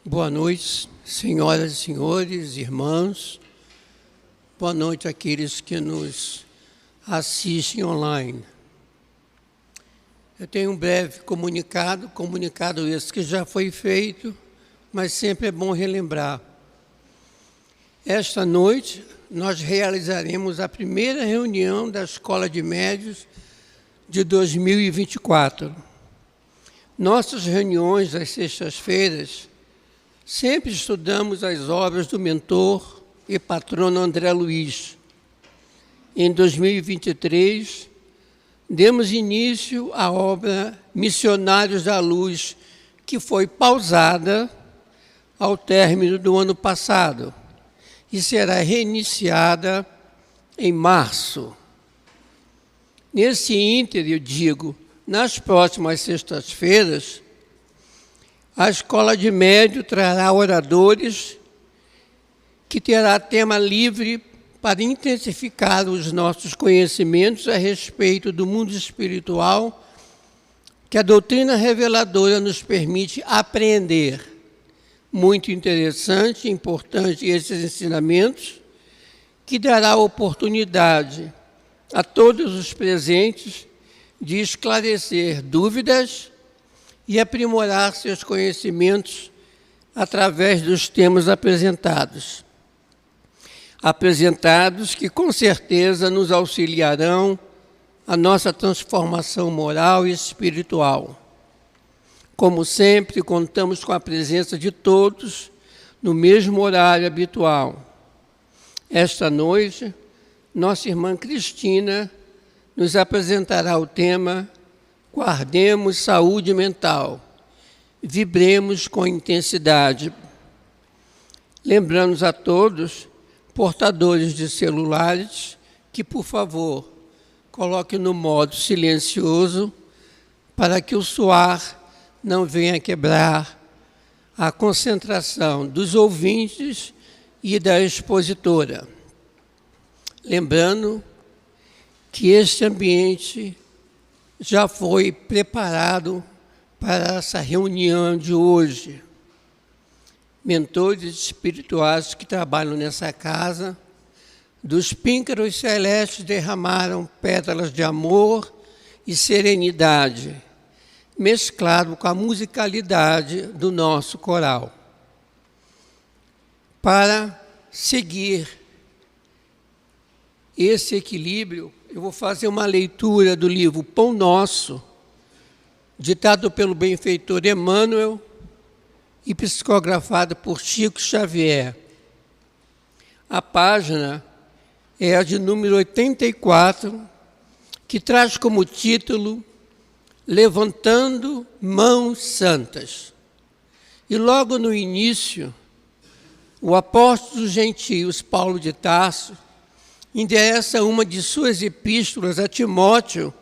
Boa noite, senhoras e senhores, irmãos. Boa noite àqueles que nos assistem online. Eu tenho um breve comunicado esse que já foi feito, mas sempre é bom relembrar. Esta noite, nós realizaremos a primeira reunião da Escola de Médios de 2024. Nossas reuniões às sextas-feiras sempre estudamos as obras do mentor e patrono André Luiz. Em 2023, demos início à obra Missionários da Luz, que foi pausada ao término do ano passado e será reiniciada em março. Nesse ínterim, eu digo, nas próximas sextas-feiras, a Escola de Médio trará oradores que terá tema livre para intensificar os nossos conhecimentos a respeito do mundo espiritual que a doutrina reveladora nos permite apreender. Muito interessante e importante esses ensinamentos, que dará oportunidade a todos os presentes de esclarecer dúvidas e aprimorar seus conhecimentos através dos temas apresentados. Apresentados que, com certeza, nos auxiliarão a nossa transformação moral e espiritual. Como sempre, contamos com a presença de todos no mesmo horário habitual. Esta noite, nossa irmã Cristina nos apresentará o tema Guardemos saúde mental, vibremos com intensidade. Lembramos a todos, portadores de celulares, que, por favor, coloquem no modo silencioso para que o soar não venha quebrar a concentração dos ouvintes e da expositora. Lembrando que este ambiente já foi preparado para essa reunião de hoje. Mentores espirituais que trabalham nessa casa, dos píncaros celestes derramaram pétalas de amor e serenidade, mesclado com a musicalidade do nosso coral. Para seguir esse equilíbrio, eu vou fazer uma leitura do livro Pão Nosso, ditado pelo benfeitor Emmanuel e psicografado por Chico Xavier. A página é a de número 84, que traz como título Levantando Mãos Santas. E logo no início, o apóstolo dos gentios, Paulo de Tarso, endereça uma de suas epístolas a Timóteo,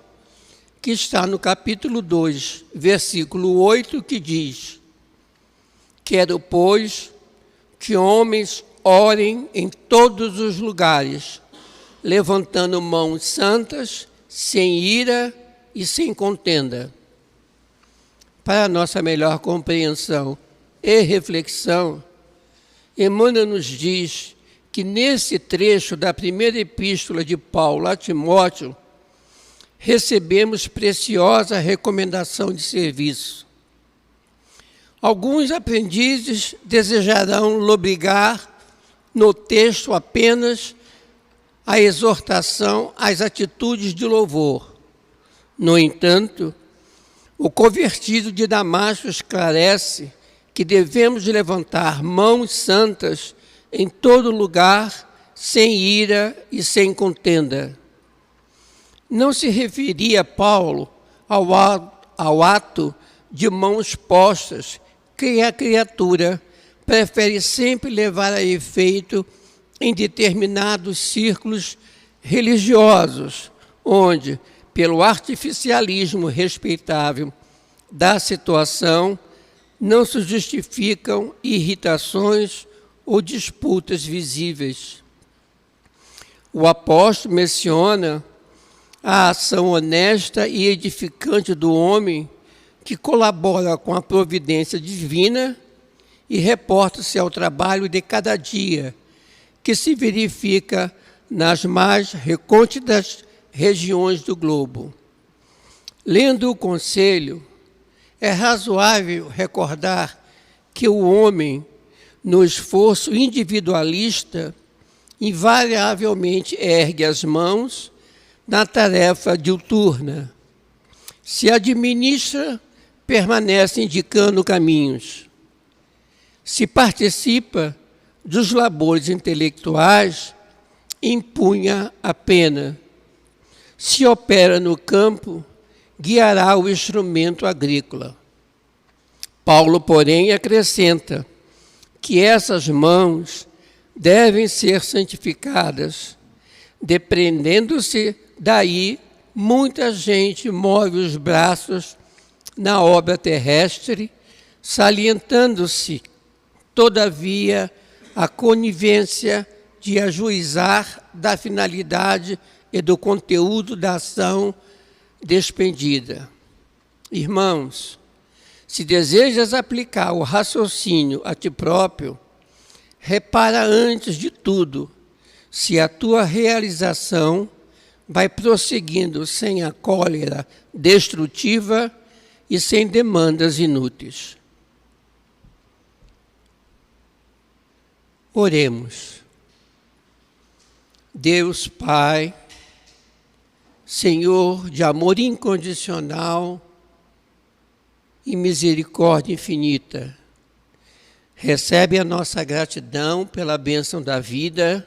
que está no capítulo 2, versículo 8, que diz: Quero, pois, que homens orem em todos os lugares, levantando mãos santas, sem ira e sem contenda. Para nossa melhor compreensão e reflexão, Emmanuel nos diz que nesse trecho da primeira epístola de Paulo a Timóteo, recebemos preciosa recomendação de serviço. Alguns aprendizes desejarão lobrigar no texto apenas a exortação às atitudes de louvor. No entanto, o convertido de Damasco esclarece que devemos levantar mãos santas em todo lugar, sem ira e sem contenda. Não se referia Paulo ao ato de mãos postas que a criatura prefere sempre levar a efeito em determinados círculos religiosos, onde, pelo artificialismo respeitável da situação, não se justificam irritações ou disputas visíveis. O apóstolo menciona a ação honesta e edificante do homem que colabora com a providência divina e reporta-se ao trabalho de cada dia, que se verifica nas mais recônditas regiões do globo. Lendo o conselho, é razoável recordar que o homem, no esforço individualista, invariavelmente ergue as mãos na tarefa diuturna. Se administra, permanece indicando caminhos. Se participa dos labores intelectuais, impunha a pena. Se opera no campo, guiará o instrumento agrícola. Paulo, porém, acrescenta que essas mãos devem ser santificadas. Depreendendo-se daí, muita gente move os braços na obra terrestre, salientando-se, todavia, a conivência de ajuizar da finalidade e do conteúdo da ação despendida. Irmãos, se desejas aplicar o raciocínio a ti próprio, repara antes de tudo se a tua realização vai prosseguindo sem a cólera destrutiva e sem demandas inúteis. Oremos. Deus Pai, Senhor de amor incondicional e misericórdia infinita, recebe a nossa gratidão pela bênção da vida,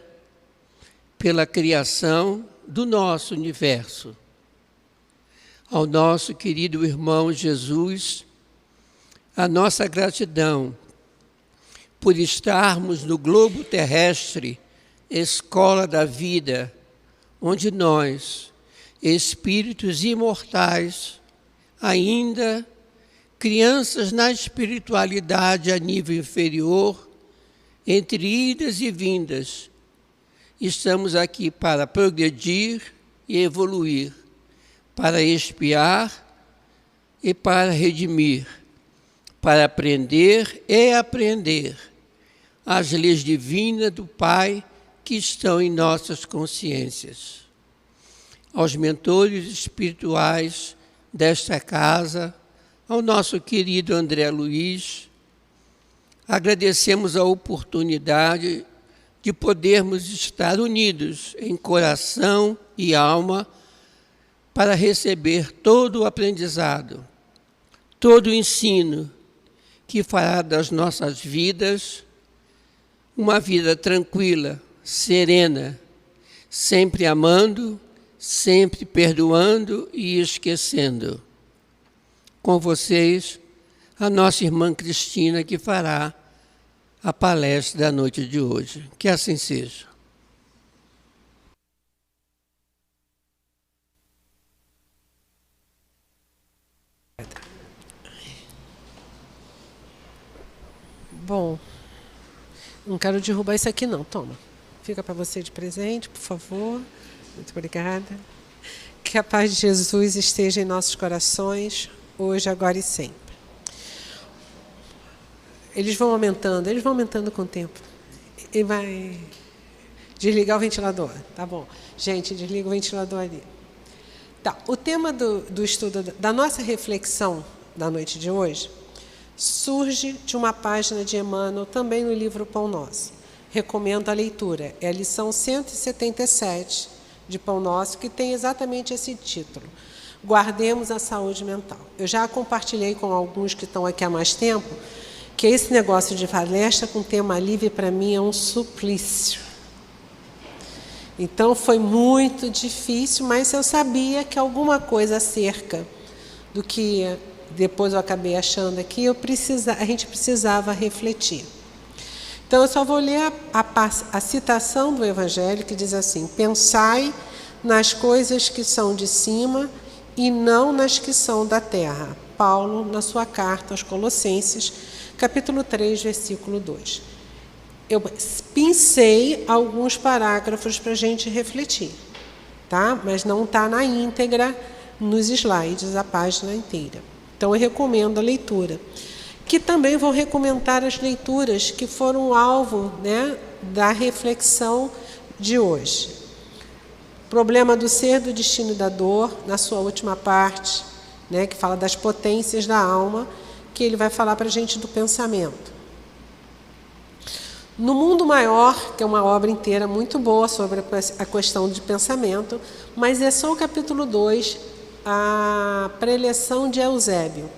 pela criação do nosso universo. Ao nosso querido irmão Jesus, a nossa gratidão por estarmos no globo terrestre, escola da vida, onde nós, espíritos imortais, ainda crianças na espiritualidade a nível inferior, entre idas e vindas, estamos aqui para progredir e evoluir, para expiar e para redimir, para aprender e aprender as leis divinas do Pai que estão em nossas consciências. Aos mentores espirituais desta casa, ao nosso querido André Luiz, agradecemos a oportunidade de podermos estar unidos em coração e alma para receber todo o aprendizado, todo o ensino que fará das nossas vidas uma vida tranquila, serena, sempre amando, sempre perdoando e esquecendo. Com vocês, a nossa irmã Cristina, que fará a palestra da noite de hoje. Que assim seja. Bom, não quero derrubar isso aqui não, toma. Fica para você de presente, por favor. Muito obrigada. Que a paz de Jesus esteja em nossos corações, hoje, agora e sempre. Eles vão aumentando com o tempo. E vai desligar o ventilador, tá bom. Gente, desliga o ventilador ali. Tá, o tema do estudo, da nossa reflexão da noite de hoje, surge de uma página de Emmanuel, também no livro Pão Nosso. Recomendo a leitura. É a lição 177 de Pão Nosso, que tem exatamente esse título. Guardemos a saúde mental. Eu já compartilhei com alguns que estão aqui há mais tempo, que esse negócio de palestra com tema livre, para mim, é um suplício. Então, foi muito difícil, mas eu sabia que alguma coisa acerca do que depois eu acabei achando aqui, a gente precisava refletir. Então, eu só vou ler a citação do Evangelho, que diz assim: pensai nas coisas que são de cima e não nas que são da terra. Paulo, na sua carta aos Colossenses, capítulo 3, versículo 2. Eu pincei alguns parágrafos para a gente refletir, tá? Mas não está na íntegra nos slides, a página inteira. Então, eu recomendo a leitura. que também vou recomendar as leituras que foram alvo, né, da reflexão de hoje. Problema do ser, do destino e da dor, na sua última parte, né, que fala das potências da alma, que ele vai falar para a gente do pensamento. No Mundo Maior, que é uma obra inteira muito boa sobre a questão de pensamento, mas é só o capítulo 2, a preleção de Eusébio.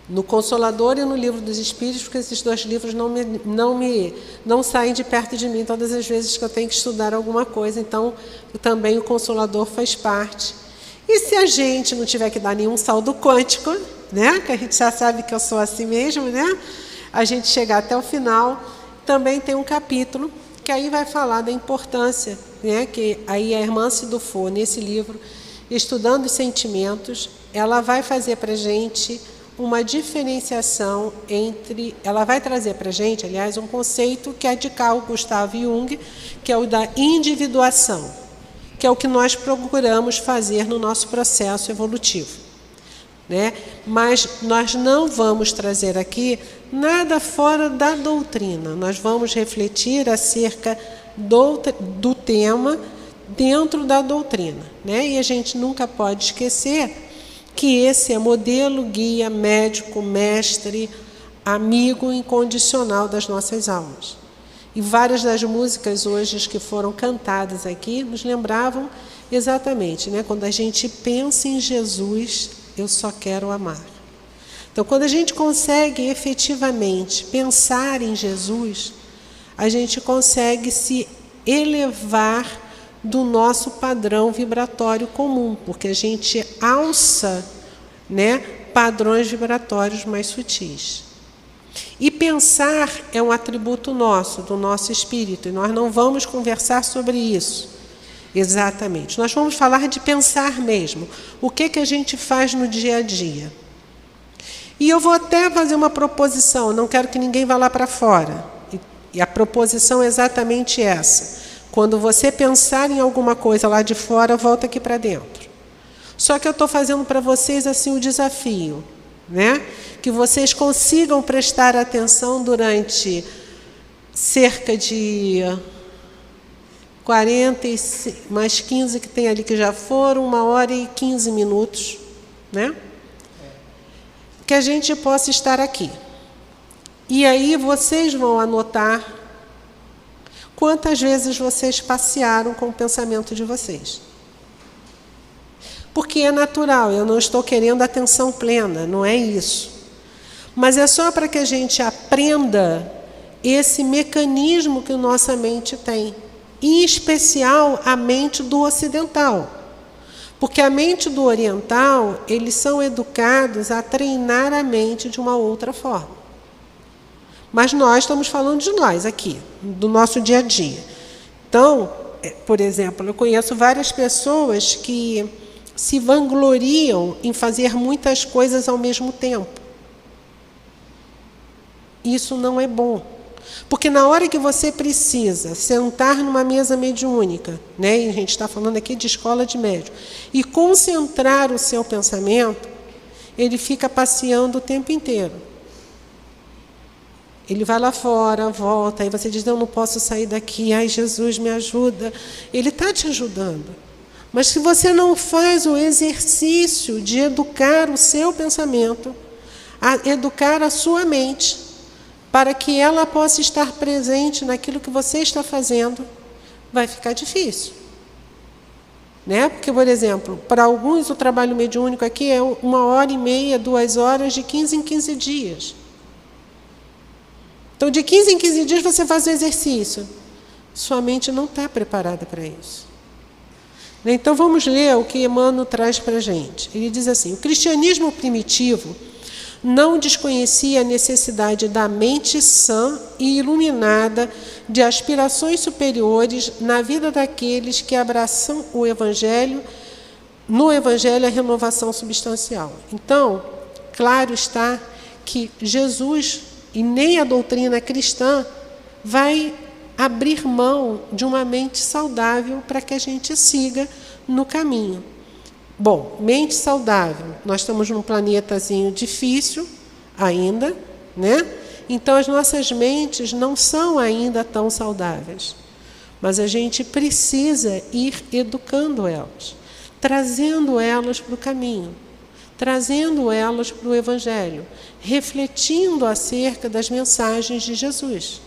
No Consolador e no Livro dos Espíritos, porque esses dois livros não saem de perto de mim todas as vezes que eu tenho que estudar alguma coisa, então também o Consolador faz parte. E se a gente não tiver que dar nenhum saldo quântico, né, que a gente já sabe que eu sou assim mesmo, né, a gente chegar até o final, também tem um capítulo que aí vai falar da importância, né, que aí a irmã Cidufo, nesse livro, Estudando os Sentimentos, ela vai fazer para a gente uma diferenciação entre... Ela vai trazer para a gente, aliás, um conceito que é de Carl Gustav Jung, que é o da individuação, que é o que nós procuramos fazer no nosso processo evolutivo, né? Mas nós não vamos trazer aqui nada fora da doutrina. Nós vamos refletir acerca do tema dentro da doutrina, né? E a gente nunca pode esquecer que esse é modelo, guia, médico, mestre, amigo incondicional das nossas almas. E várias das músicas hoje que foram cantadas aqui nos lembravam exatamente, né? Quando a gente pensa em Jesus, eu só quero amar. Então, quando a gente consegue efetivamente pensar em Jesus, a gente consegue se elevar do nosso padrão vibratório comum, porque a gente alça, né, padrões vibratórios mais sutis. E pensar é um atributo nosso, do nosso espírito, e nós não vamos conversar sobre isso exatamente. Nós vamos falar de pensar mesmo. O que a gente faz no dia a dia. E eu vou até fazer uma proposição, não quero que ninguém vá lá para fora. E a proposição é exatamente essa. Quando você pensar em alguma coisa lá de fora, volta aqui para dentro. Só que eu estou fazendo para vocês assim o desafio, né? Que vocês consigam prestar atenção durante cerca de 40 mais 15 que tem ali que já foram, 1h15, né? Que a gente possa estar aqui. E aí vocês vão anotar quantas vezes vocês passearam com o pensamento de vocês. Porque é natural, eu não estou querendo atenção plena, não é isso. Mas é só para que a gente aprenda esse mecanismo que a nossa mente tem. Em especial, a mente do ocidental. Porque a mente do oriental, eles são educados a treinar a mente de uma outra forma. Mas nós estamos falando de nós aqui, do nosso dia a dia. Então, por exemplo, eu conheço várias pessoas que se vangloriam em fazer muitas coisas ao mesmo tempo. Isso não é bom. Porque na hora que você precisa sentar numa mesa mediúnica, né, e a gente está falando aqui de escola de médium, e concentrar o seu pensamento, ele fica passeando o tempo inteiro. Ele vai lá fora, volta, aí você diz, não posso sair daqui, ai Jesus, me ajuda. Ele está te ajudando. Mas se você não faz o exercício de educar o seu pensamento, educar a sua mente, para que ela possa estar presente naquilo que você está fazendo, vai ficar difícil. Né? Porque, por exemplo, para alguns o trabalho mediúnico aqui é 1h30, 2 horas, de 15 em 15 dias. Então, de 15 em 15 dias você faz o exercício. Sua mente não está preparada para isso. Então, vamos ler o que Emmanuel traz para a gente. Ele diz assim, o cristianismo primitivo não desconhecia a necessidade da mente sã e iluminada de aspirações superiores na vida daqueles que abraçam o Evangelho, no Evangelho a renovação substancial. Então, claro está que Jesus e nem a doutrina cristã vai abrir mão de uma mente saudável para que a gente siga no caminho. Bom, mente saudável. Nós estamos num planetazinho difícil ainda, né? Então, as nossas mentes não são ainda tão saudáveis. Mas a gente precisa ir educando elas, trazendo elas para o caminho, trazendo elas para o Evangelho, refletindo acerca das mensagens de Jesus.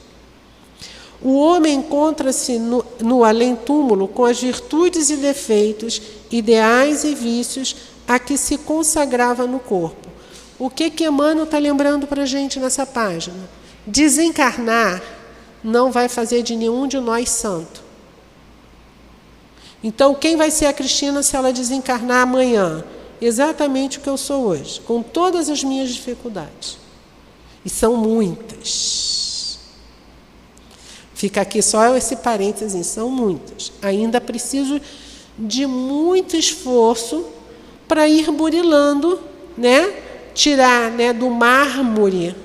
O homem encontra-se no além-túmulo com as virtudes e defeitos, ideais e vícios a que se consagrava no corpo. O que Emmanuel está lembrando para a gente nessa página? Desencarnar não vai fazer de nenhum de nós santo. Então, quem vai ser a Cristina se ela desencarnar amanhã? Exatamente o que eu sou hoje, com todas as minhas dificuldades. E são muitas. Fica aqui só esse parênteses, são muitas. Ainda preciso de muito esforço para ir burilando, né? Tirar, né, do mármore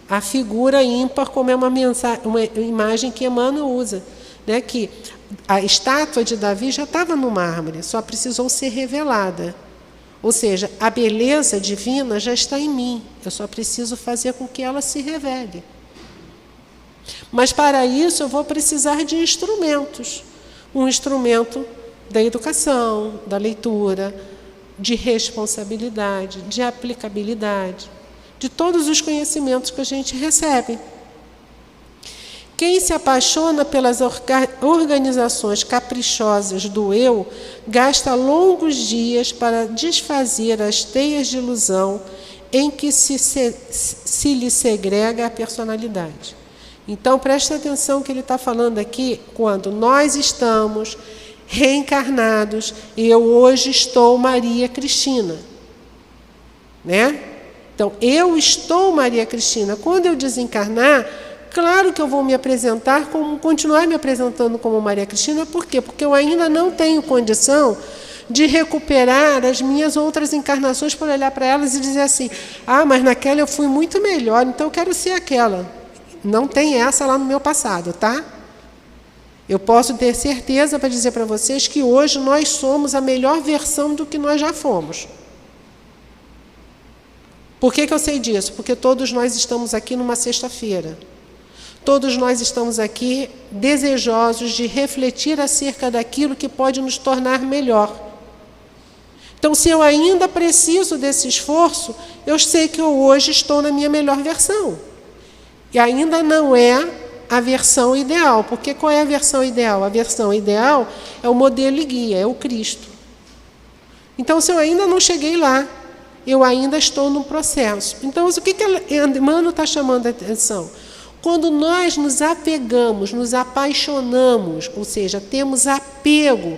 a figura ímpar, como é uma imagem que Emmanuel usa, né? Que a estátua de Davi já estava no mármore, só precisou ser revelada. Ou seja, a beleza divina já está em mim, eu só preciso fazer com que ela se revele. Mas para isso eu vou precisar de instrumentos. Um instrumento da educação, da leitura, de responsabilidade, de aplicabilidade, de todos os conhecimentos que a gente recebe. Quem se apaixona pelas organizações caprichosas do eu, gasta longos dias para desfazer as teias de ilusão em que se lhe segrega a personalidade. Então, preste atenção que ele está falando aqui, quando nós estamos reencarnados, e eu hoje estou Maria Cristina, né? Então, eu estou Maria Cristina. Quando eu desencarnar, claro que eu vou me apresentar, continuar me apresentando como Maria Cristina. Por quê? Porque eu ainda não tenho condição de recuperar as minhas outras encarnações para olhar para elas e dizer assim, mas naquela eu fui muito melhor, então eu quero ser aquela. Não tem essa lá no meu passado, tá? Eu posso ter certeza para dizer para vocês que hoje nós somos a melhor versão do que nós já fomos. Por que eu sei disso? Porque todos nós estamos aqui numa sexta-feira. Todos nós estamos aqui desejosos de refletir acerca daquilo que pode nos tornar melhor. Então, se eu ainda preciso desse esforço, eu sei que eu hoje estou na minha melhor versão. E ainda não é a versão ideal. Porque qual é a versão ideal? A versão ideal é o modelo e guia, é o Cristo. Então, se eu ainda não cheguei lá, eu ainda estou no processo. Então, o que Emmanuel está chamando a atenção? Quando nós nos apegamos, nos apaixonamos, ou seja, temos apego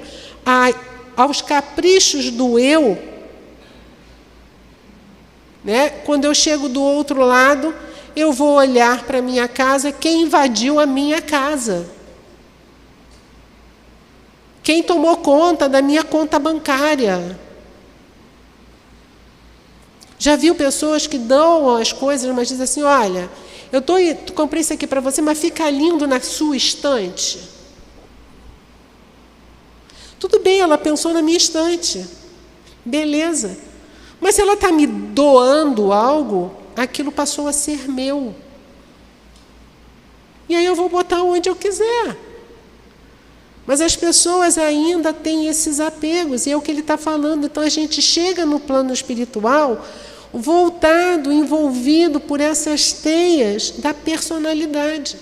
aos caprichos do eu, né? Quando eu chego do outro lado, eu vou olhar para a minha casa, quem invadiu a minha casa? Quem tomou conta da minha conta bancária? Já viu pessoas que dão as coisas, mas dizem assim, olha, eu comprei isso aqui para você, mas fica lindo na sua estante. Tudo bem, ela pensou na minha estante. Beleza. Mas se ela está me doando algo, aquilo passou a ser meu. E aí eu vou botar onde eu quiser. Mas as pessoas ainda têm esses apegos, e é o que ele está falando. Então a gente chega no plano espiritual voltado, envolvido por essas teias da personalidade.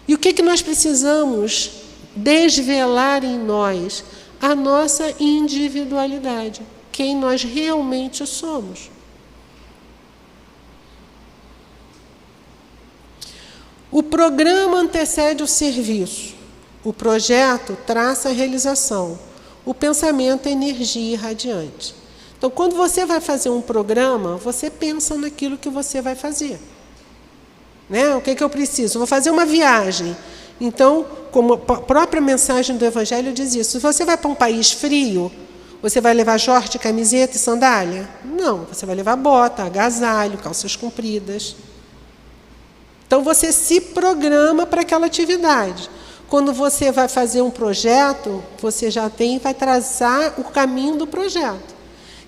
E o que nós precisamos desvelar em nós? A nossa individualidade, quem nós realmente somos. O programa antecede o serviço, o projeto traça a realização, o pensamento é energia irradiante. Então, quando você vai fazer um programa, você pensa naquilo que você vai fazer. Né? O que eu preciso? Vou fazer uma viagem. Então, como a própria mensagem do Evangelho diz isso, se você vai para um país frio, você vai levar short, camiseta e sandália? Não, você vai levar bota, agasalho, calças compridas. Então, você se programa para aquela atividade. Quando você vai fazer um projeto, você já vai traçar o caminho do projeto.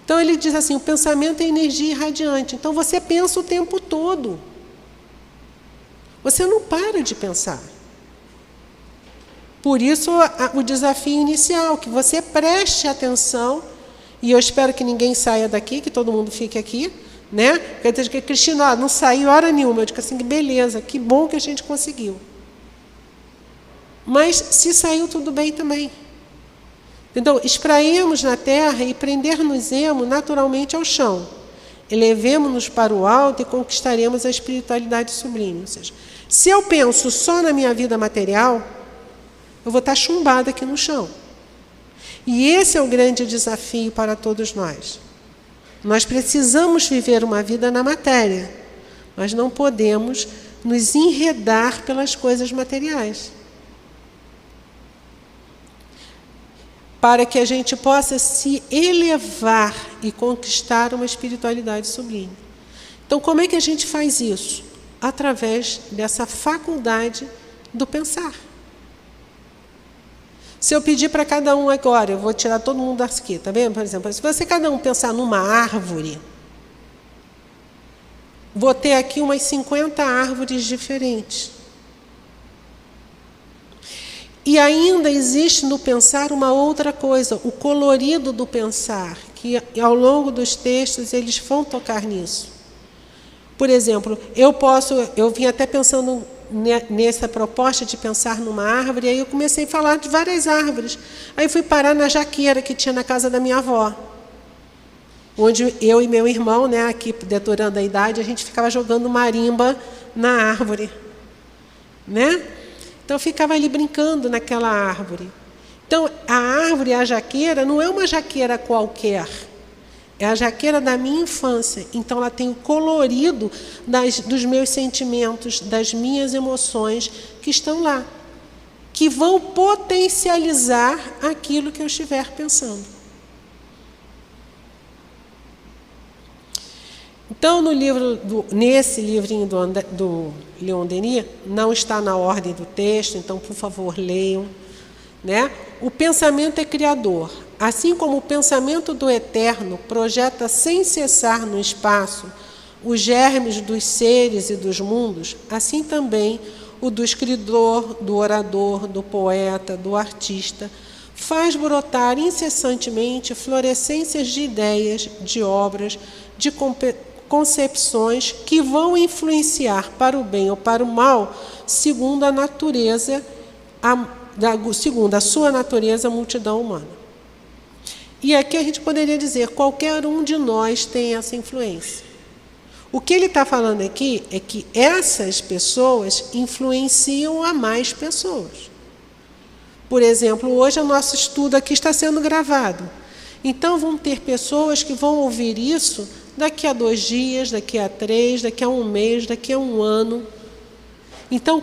Então ele diz assim, o pensamento é energia irradiante. Então você pensa o tempo todo. Você não para de pensar. Por isso o desafio inicial, que você preste atenção, e eu espero que ninguém saia daqui, que todo mundo fique aqui, né? Quer dizer que Cristina, não saiu hora nenhuma. Eu digo assim, beleza, que bom que a gente conseguiu. Mas se saiu, tudo bem também. Então, espraemos na terra e prender-nos-emos naturalmente ao chão. Elevemo-nos para o alto e conquistaremos a espiritualidade sublime. Ou seja, se eu penso só na minha vida material, eu vou estar chumbada aqui no chão. E esse é o grande desafio para todos nós. Nós precisamos viver uma vida na matéria, mas não podemos nos enredar pelas coisas materiais. Para que a gente possa se elevar e conquistar uma espiritualidade sublime. Então, como é que a gente faz isso? Através dessa faculdade do pensar. Se eu pedir para cada um agora, eu vou tirar todo mundo daqui, tá vendo? Por exemplo, se você cada um pensar numa árvore, vou ter aqui umas 50 árvores diferentes. E ainda existe no pensar uma outra coisa, o colorido do pensar, que ao longo dos textos eles vão tocar nisso. Por exemplo, eu vim até pensando nessa proposta de pensar numa árvore, aí eu comecei a falar de várias árvores. Aí fui parar na jaqueira que tinha na casa da minha avó, onde eu e meu irmão, né, aqui deturando a idade, a gente ficava jogando marimba na árvore, né? Então, eu ficava ali brincando naquela árvore. Então, a árvore, a jaqueira, não é uma jaqueira qualquer. É a jaqueira da minha infância. Então, ela tem o colorido dos meus sentimentos, das minhas emoções que estão lá, que vão potencializar aquilo que eu estiver pensando. Então, nesse livrinho do Leon Denis, não está na ordem do texto, então, por favor, leiam, né? O pensamento é criador. Assim como o pensamento do eterno projeta sem cessar no espaço os germes dos seres e dos mundos, assim também o do escritor, do orador, do poeta, do artista, faz brotar incessantemente florescências de ideias, de obras, de concepções que vão influenciar para o bem ou para o mal, segundo a natureza, segundo a sua natureza, a multidão humana. E aqui a gente poderia dizer, qualquer um de nós tem essa influência. O que ele está falando aqui é que essas pessoas influenciam a mais pessoas. Por exemplo, hoje o nosso estudo aqui está sendo gravado. Então, vão ter pessoas que vão ouvir isso daqui a 2 dias, daqui a 3, daqui a 1 mês, daqui a 1 ano. Então,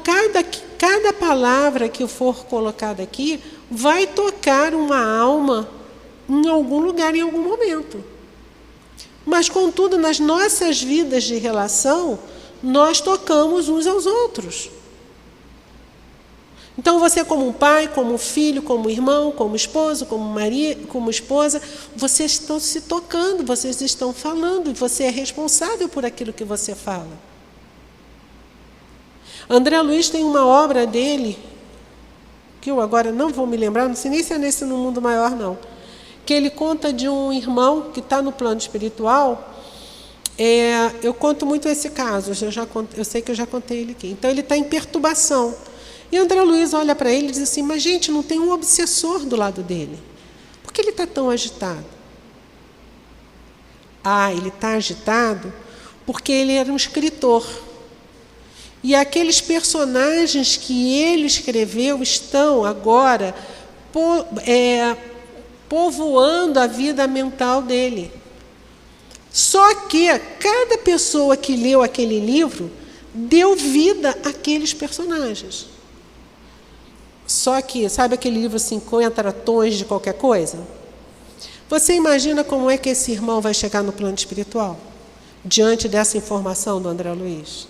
cada palavra que for colocada aqui vai tocar uma alma em algum lugar, em algum momento. Mas, contudo, nas nossas vidas de relação, nós tocamos uns aos outros. Então, você como um pai, como filho, como irmão, como esposo, como marido, como esposa, vocês estão se tocando, vocês estão falando, e você é responsável por aquilo que você fala. André Luiz tem uma obra dele, que eu agora não vou me lembrar, não sei nem se é nesse No Mundo Maior, não, que ele conta de um irmão que está no plano espiritual. Eu conto muito esse caso, eu sei que eu já contei ele aqui. Então, ele está em perturbação. E André Luiz olha para ele e diz assim, mas, gente, não tem um obsessor do lado dele. Por que ele está tão agitado? Ele está agitado porque ele era um escritor. E aqueles personagens que ele escreveu estão agora povoando a vida mental dele. Só que cada pessoa que leu aquele livro deu vida àqueles personagens. Só que, sabe aquele livro 50 tons de qualquer coisa? Você imagina como é que esse irmão vai chegar no plano espiritual? Diante dessa informação do André Luiz?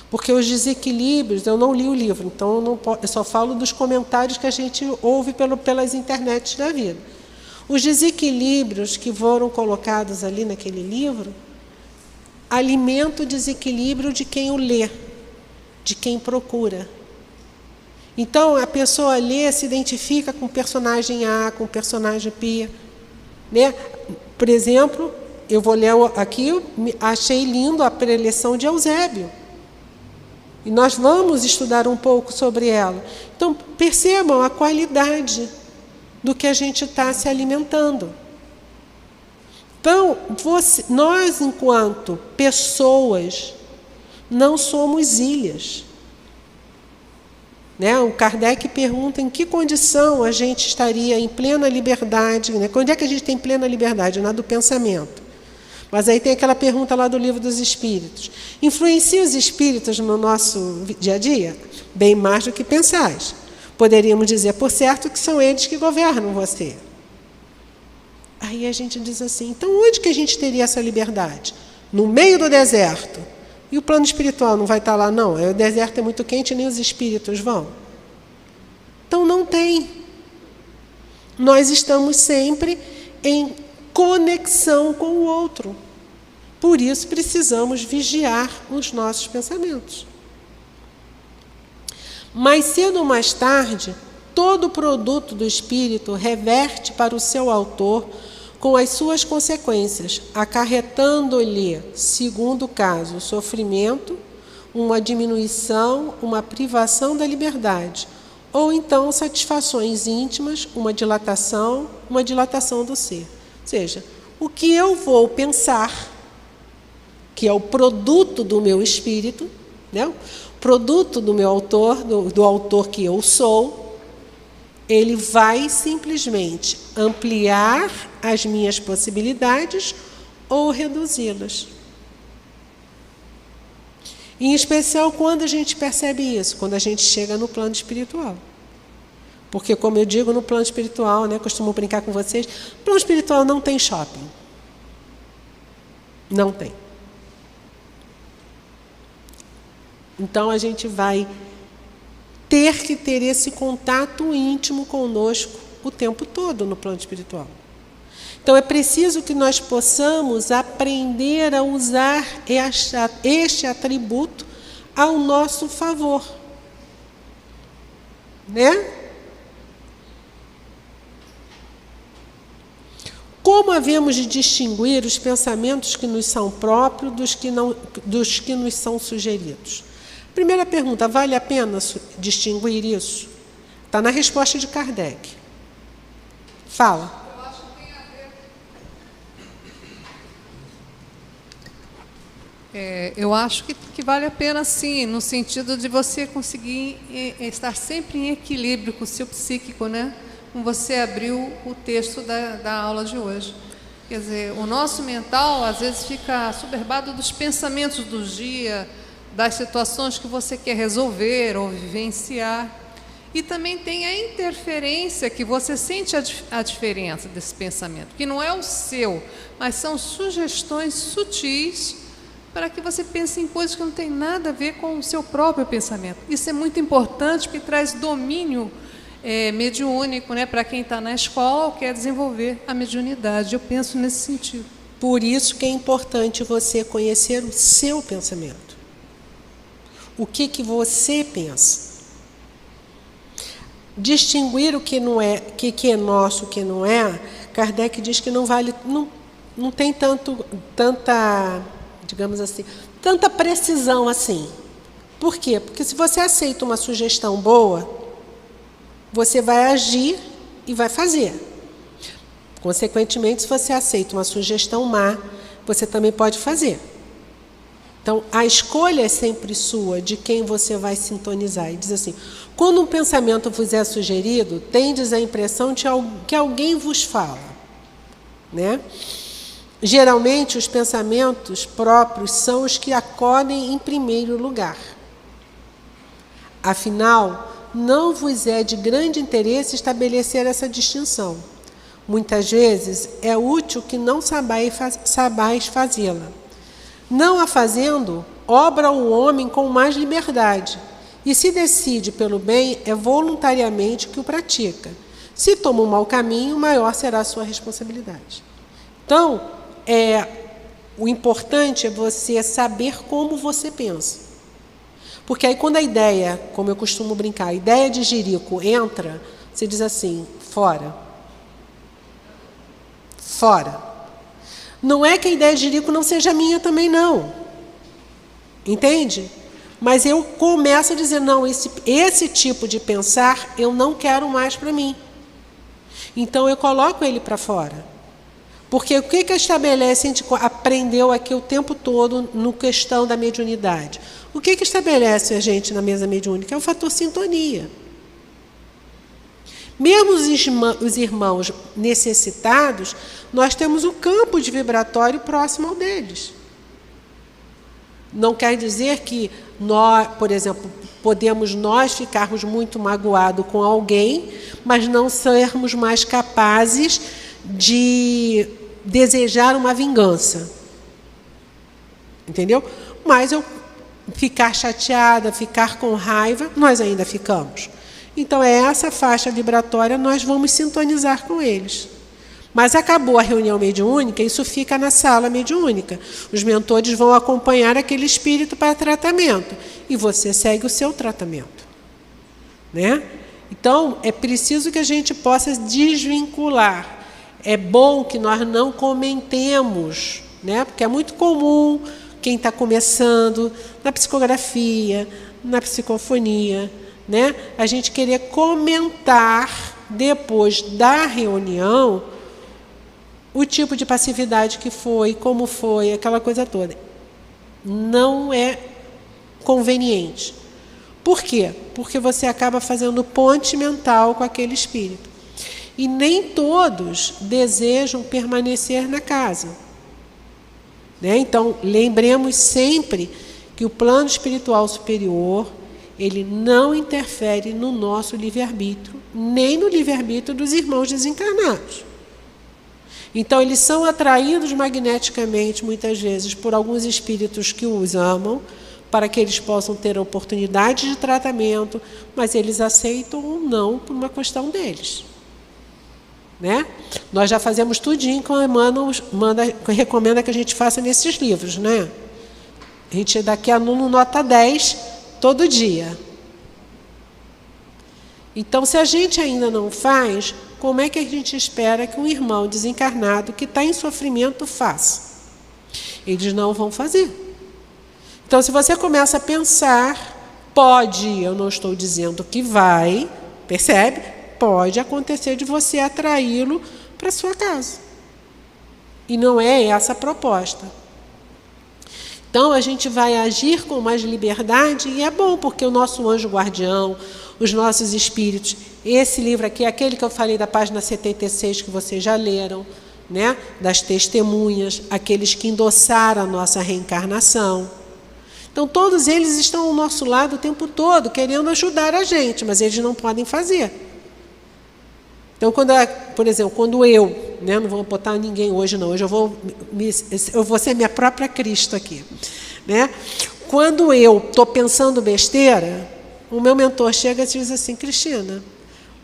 Porque os desequilíbrios, eu não li o livro, então eu só falo dos comentários que a gente ouve pelas internets da vida. Os desequilíbrios que foram colocados ali naquele livro alimentam o desequilíbrio de quem o lê, de quem procura. Então, a pessoa lê, se identifica com o personagem A, com o personagem B. Né? Por exemplo, eu vou ler aqui, achei lindo a preleção de Eusébio. E nós vamos estudar um pouco sobre ela. Então, percebam a qualidade do que a gente está se alimentando. Então, nós, enquanto pessoas, não somos ilhas. Né? O Kardec pergunta em que condição a gente estaria em plena liberdade. Né? Quando é que a gente tem plena liberdade? Na do pensamento. Mas aí tem aquela pergunta lá do Livro dos Espíritos. Influencia os espíritos no nosso dia a dia? Bem mais do que pensais. Poderíamos dizer, por certo, que são eles que governam você. Aí a gente diz assim, então onde que a gente teria essa liberdade? No meio do deserto. E o plano espiritual não vai estar lá, não. O deserto é muito quente, nem os espíritos vão. Então não tem. Nós estamos sempre em conexão com o outro. Por isso precisamos vigiar os nossos pensamentos. Mais cedo ou mais tarde, todo o produto do espírito reverte para o seu autor com as suas consequências, acarretando-lhe, segundo o caso, sofrimento, uma diminuição, uma privação da liberdade, ou então satisfações íntimas, uma dilatação do ser. Ou seja, o que eu vou pensar, que é o produto do meu espírito, né? Produto do meu autor, do autor que eu sou, ele vai simplesmente ampliar as minhas possibilidades ou reduzi-las. Em especial quando a gente percebe isso, quando a gente chega no plano espiritual. Porque, como eu digo, no plano espiritual, né, costumo brincar com vocês, o plano espiritual não tem shopping. Não tem. Então, a gente vai ter que ter esse contato íntimo conosco o tempo todo no plano espiritual. Então, é preciso que nós possamos aprender a usar este atributo ao nosso favor. Né? Como havemos de distinguir os pensamentos que nos são próprios dos que nos são sugeridos? Primeira pergunta, vale a pena distinguir isso? Está na resposta de Kardec. Fala. Eu acho que tem a ver. Eu acho que vale a pena, sim, no sentido de você conseguir estar sempre em equilíbrio com o seu psíquico, né? Como você abriu o texto da aula de hoje. Quer dizer, o nosso mental, às vezes, fica soberbado dos pensamentos do dia, das situações que você quer resolver ou vivenciar. E também tem a interferência, que você sente a diferença desse pensamento, que não é o seu, mas são sugestões sutis para que você pense em coisas que não tem nada a ver com o seu próprio pensamento. Isso é muito importante, porque traz domínio mediúnico, né, para quem está na escola ou quer desenvolver a mediunidade. Eu penso nesse sentido. Por isso que é importante você conhecer o seu pensamento. O que você pensa. Distinguir o que não é, que é nosso, o que não é, Kardec diz que não vale, não tem tanta, digamos assim, tanta precisão assim. Por quê? Porque se você aceita uma sugestão boa, você vai agir e vai fazer. Consequentemente, se você aceita uma sugestão má, você também pode fazer. Então, a escolha é sempre sua, de quem você vai sintonizar. E diz assim, quando um pensamento vos é sugerido, tendes a impressão de que alguém vos fala. Né? Geralmente, os pensamentos próprios são os que acodem em primeiro lugar. Afinal, não vos é de grande interesse estabelecer essa distinção. Muitas vezes é útil que não sabais fazê-la. Não a fazendo, obra o homem com mais liberdade. E se decide pelo bem, é voluntariamente que o pratica. Se toma um mau caminho, maior será a sua responsabilidade. Então, o importante é você saber como você pensa. Porque aí quando a ideia, como eu costumo brincar, a ideia de jirico entra, você diz assim, fora. Fora. Não é que a ideia de jirico não seja minha também, não. Entende? Mas eu começo a dizer, não, esse tipo de pensar eu não quero mais para mim. Então eu coloco ele para fora. Porque o que estabelece, a gente aprendeu aqui o tempo todo no questão da mediunidade. O que estabelece a gente na mesa mediúnica? É o fator sintonia. Mesmo os irmãos necessitados, nós temos o campo de vibratório próximo ao deles. Não quer dizer que nós, por exemplo, podemos nós ficarmos muito magoados com alguém, mas não sermos mais capazes de desejar uma vingança. Entendeu? Mas eu ficar chateada, ficar com raiva, nós ainda ficamos. Então, essa faixa vibratória, nós vamos sintonizar com eles. Mas acabou a reunião mediúnica, isso fica na sala mediúnica. Os mentores vão acompanhar aquele espírito para tratamento. E você segue o seu tratamento. Né? Então, é preciso que a gente possa desvincular. É bom que nós não comentemos, né? Porque é muito comum quem está começando na psicografia, na psicofonia, né? A gente querer comentar depois da reunião o tipo de passividade que foi, como foi, aquela coisa toda. Não é conveniente. Por quê? Porque você acaba fazendo ponte mental com aquele espírito. E nem todos desejam permanecer na casa. Né? Então, lembremos sempre que o plano espiritual superior, ele não interfere no nosso livre-arbítrio, nem no livre-arbítrio dos irmãos desencarnados. Então, eles são atraídos magneticamente, muitas vezes, por alguns espíritos que os amam, para que eles possam ter a oportunidade de tratamento, mas eles aceitam ou não por uma questão deles. Né? Nós já fazemos tudinho que o Emmanuel recomenda que a gente faça nesses livros. Né? A gente daqui aluno nota 10 todo dia. Então, se a gente ainda não faz, como é que a gente espera que um irmão desencarnado que está em sofrimento faça? Eles não vão fazer. Então, se você começa a pensar, pode, eu não estou dizendo que vai, percebe? Pode acontecer de você atraí-lo para a sua casa. E não é essa a proposta. Então, a gente vai agir com mais liberdade e é bom, porque o nosso anjo guardião, os nossos espíritos, esse livro aqui, aquele que eu falei da página 76, que vocês já leram, né? Das testemunhas, aqueles que endossaram a nossa reencarnação. Então, todos eles estão ao nosso lado o tempo todo, querendo ajudar a gente, mas eles não podem fazer. Então, por exemplo, quando eu, né, não vou botar ninguém hoje não, hoje eu vou ser minha própria Cristo aqui. Né? Quando eu estou pensando besteira, o meu mentor chega e diz assim, Cristina,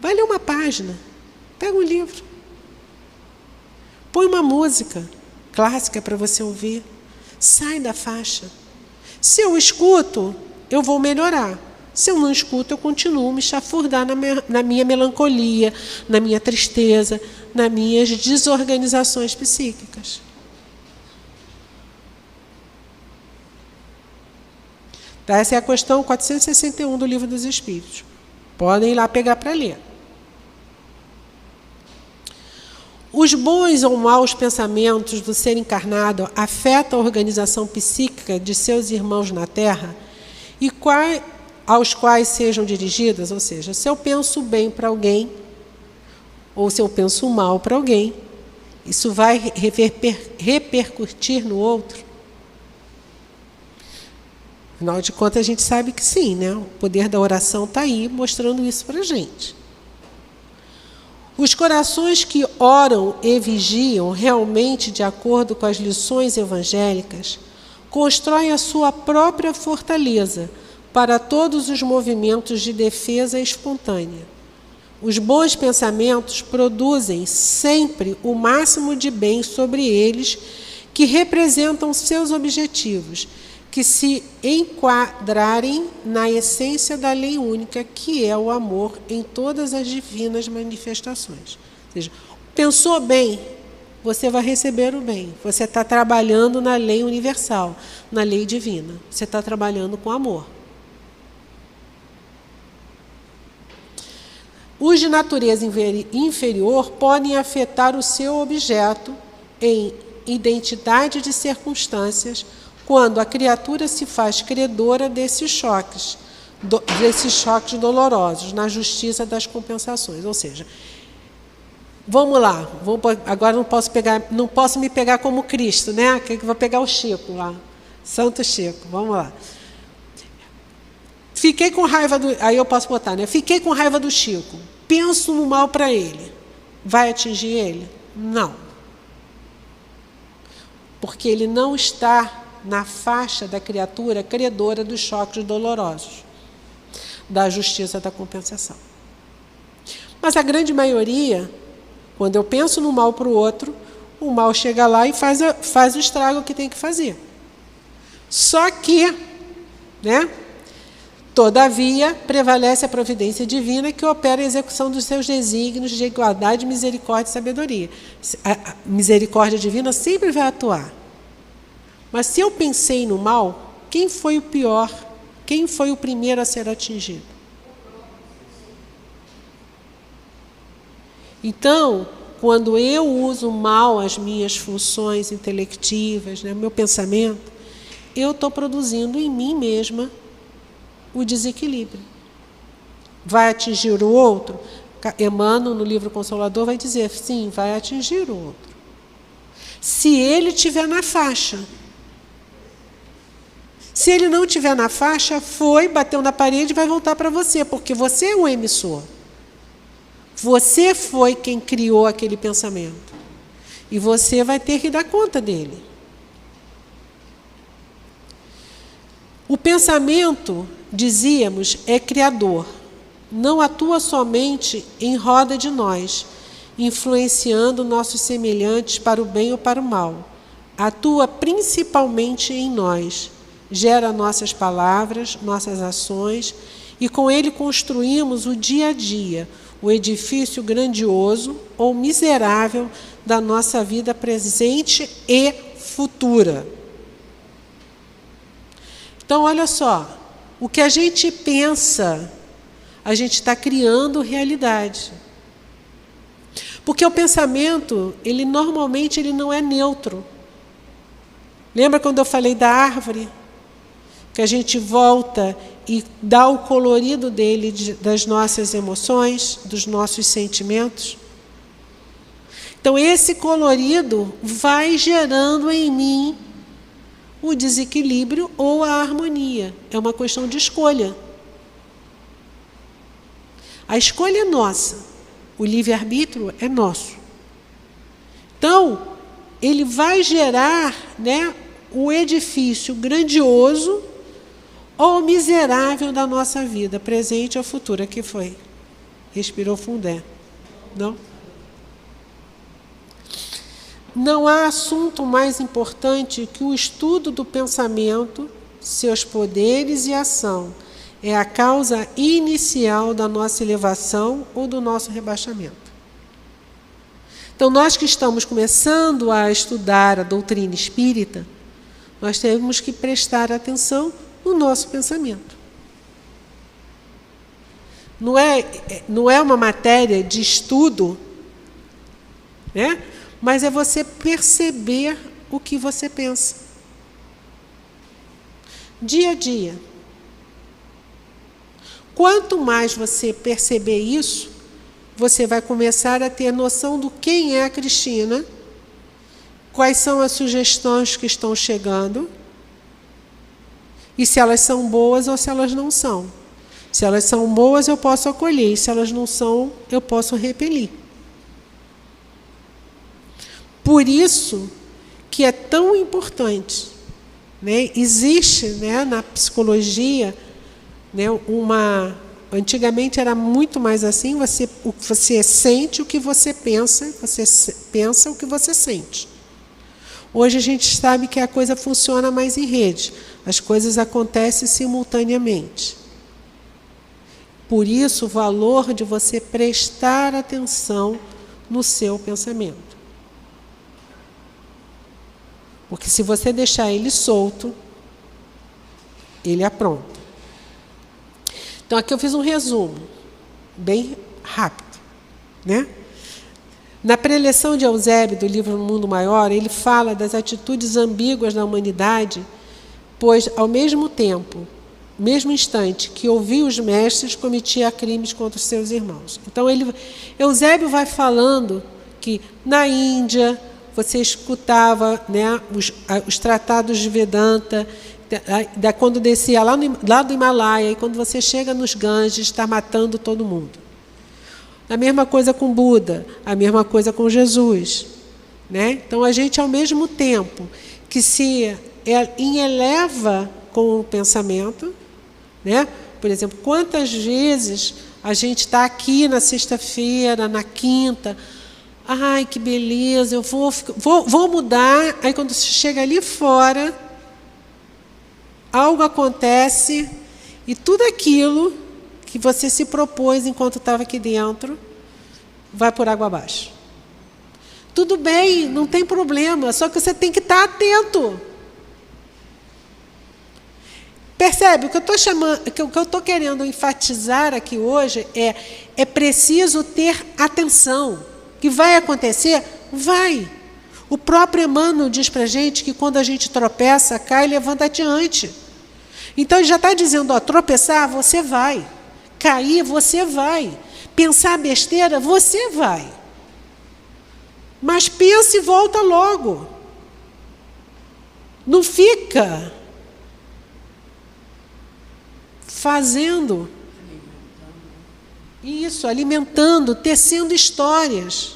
vai ler uma página, pega um livro, põe uma música clássica para você ouvir, sai da faixa. Se eu escuto, eu vou melhorar. Se eu não escuto, eu continuo me chafurdar na minha melancolia, na minha tristeza, nas minhas desorganizações psíquicas. Tá, essa é a questão 461 do Livro dos Espíritos. Podem ir lá pegar para ler. Os bons ou maus pensamentos do ser encarnado afetam a organização psíquica de seus irmãos na Terra e aos quais sejam dirigidas, ou seja, se eu penso bem para alguém, ou se eu penso mal para alguém, isso vai repercutir no outro? Afinal de contas, a gente sabe que sim, né? O poder da oração está aí mostrando isso para a gente. Os corações que oram e vigiam realmente de acordo com as lições evangélicas constrói a sua própria fortaleza para todos os movimentos de defesa espontânea. Os bons pensamentos produzem sempre o máximo de bem sobre eles, que representam seus objetivos, que se enquadrarem na essência da lei única, que é o amor em todas as divinas manifestações. Ou seja, pensou bem, você vai receber o bem. Você está trabalhando na lei universal, na lei divina. Você está trabalhando com amor. Os de natureza inferior podem afetar o seu objeto em identidade de circunstâncias quando a criatura se faz credora desses choques dolorosos na justiça das compensações. Ou seja, vamos lá, agora não posso me pegar como Cristo, né? Que vou pegar o Chico lá, Santo Chico, vamos lá. Fiquei com raiva aí eu posso botar, né? Fiquei com raiva do Chico. Penso no mal para ele. Vai atingir ele? Não. Porque ele não está na faixa da criatura credora dos choques dolorosos, da justiça da compensação. Mas a grande maioria, quando eu penso no mal para o outro, o mal chega lá e faz o estrago que tem que fazer. Só que, né? Todavia, prevalece a providência divina que opera a execução dos seus desígnios de igualdade, misericórdia e sabedoria. A misericórdia divina sempre vai atuar. Mas se eu pensei no mal, quem foi o pior? Quem foi o primeiro a ser atingido? Então, quando eu uso mal as minhas funções intelectivas, né, meu pensamento, eu estou produzindo em mim mesma o desequilíbrio. Vai atingir o outro? Emmanuel, no livro Consolador, vai dizer, sim, vai atingir o outro. Se ele estiver na faixa. Se ele não estiver na faixa, bateu na parede e vai voltar para você, porque você é o emissor. Você foi quem criou aquele pensamento. E você vai ter que dar conta dele. O pensamento, dizíamos, é criador. Não atua somente em roda de nós, influenciando nossos semelhantes para o bem ou para o mal. Atua principalmente em nós. Gera nossas palavras, nossas ações, e com ele construímos o dia a dia, o edifício grandioso ou miserável da nossa vida presente e futura. Então, olha só, o que a gente pensa, a gente está criando realidade. Porque o pensamento, normalmente ele não é neutro. Lembra quando eu falei da árvore? Que a gente volta e dá o colorido dele, das nossas emoções, dos nossos sentimentos. Então, esse colorido vai gerando em mim o desequilíbrio ou a harmonia. É uma questão de escolha. A escolha é nossa. O livre-arbítrio é nosso. Então, ele vai gerar, né, o edifício grandioso ou miserável da nossa vida, presente ou futura, que foi. Respirou fundé. Não? Não há assunto mais importante que o estudo do pensamento, seus poderes e ação. É a causa inicial da nossa elevação ou do nosso rebaixamento. Então, nós que estamos começando a estudar a doutrina espírita, nós temos que prestar atenção no nosso pensamento. Não é uma matéria de estudo, né? Mas é você perceber o que você pensa. Dia a dia. Quanto mais você perceber isso, você vai começar a ter noção do quem é a Cristina, quais são as sugestões que estão chegando, e se elas são boas ou se elas não são. Se elas são boas, eu posso acolher, e se elas não são, eu posso repelir. Por isso que é tão importante né? Existe, né, na psicologia, né, antigamente era muito mais assim, você sente o que você pensa o que você sente. Hoje a gente sabe que a coisa funciona mais em rede, as coisas acontecem simultaneamente. Por isso, o valor de você prestar atenção no seu pensamento. Porque se você deixar ele solto, ele apronta. Então, aqui eu fiz um resumo, bem rápido, né? Na preleção de Eusébio, do livro No Mundo Maior, ele fala das atitudes ambíguas da humanidade, pois, ao mesmo tempo, mesmo instante que ouvia os mestres, cometia crimes contra os seus irmãos. Então, Eusébio vai falando que na Índia você escutava, né, os tratados de Vedanta, quando descia lá do Himalaia, e quando você chega nos Ganges, está matando todo mundo. A mesma coisa com Buda, a mesma coisa com Jesus, né? Então, a gente, ao mesmo tempo que se eleva com o pensamento, né? Por exemplo, quantas vezes a gente está aqui na sexta-feira, na quinta, ai, que beleza, eu vou mudar, aí quando você chega ali fora, algo acontece e tudo aquilo que você se propôs enquanto estava aqui dentro vai por água abaixo. Tudo bem, não tem problema, só que você tem que estar atento. Percebe? O que eu estou querendo enfatizar aqui hoje é preciso ter atenção. Que vai acontecer? Vai. O próprio Emmanuel diz para a gente que quando a gente tropeça, cai e levanta adiante. Então, ele já está dizendo, tropeçar, você vai. Cair, você vai. Pensar besteira, você vai. Mas pensa e volta logo. Não fica fazendo isso, alimentando, tecendo histórias.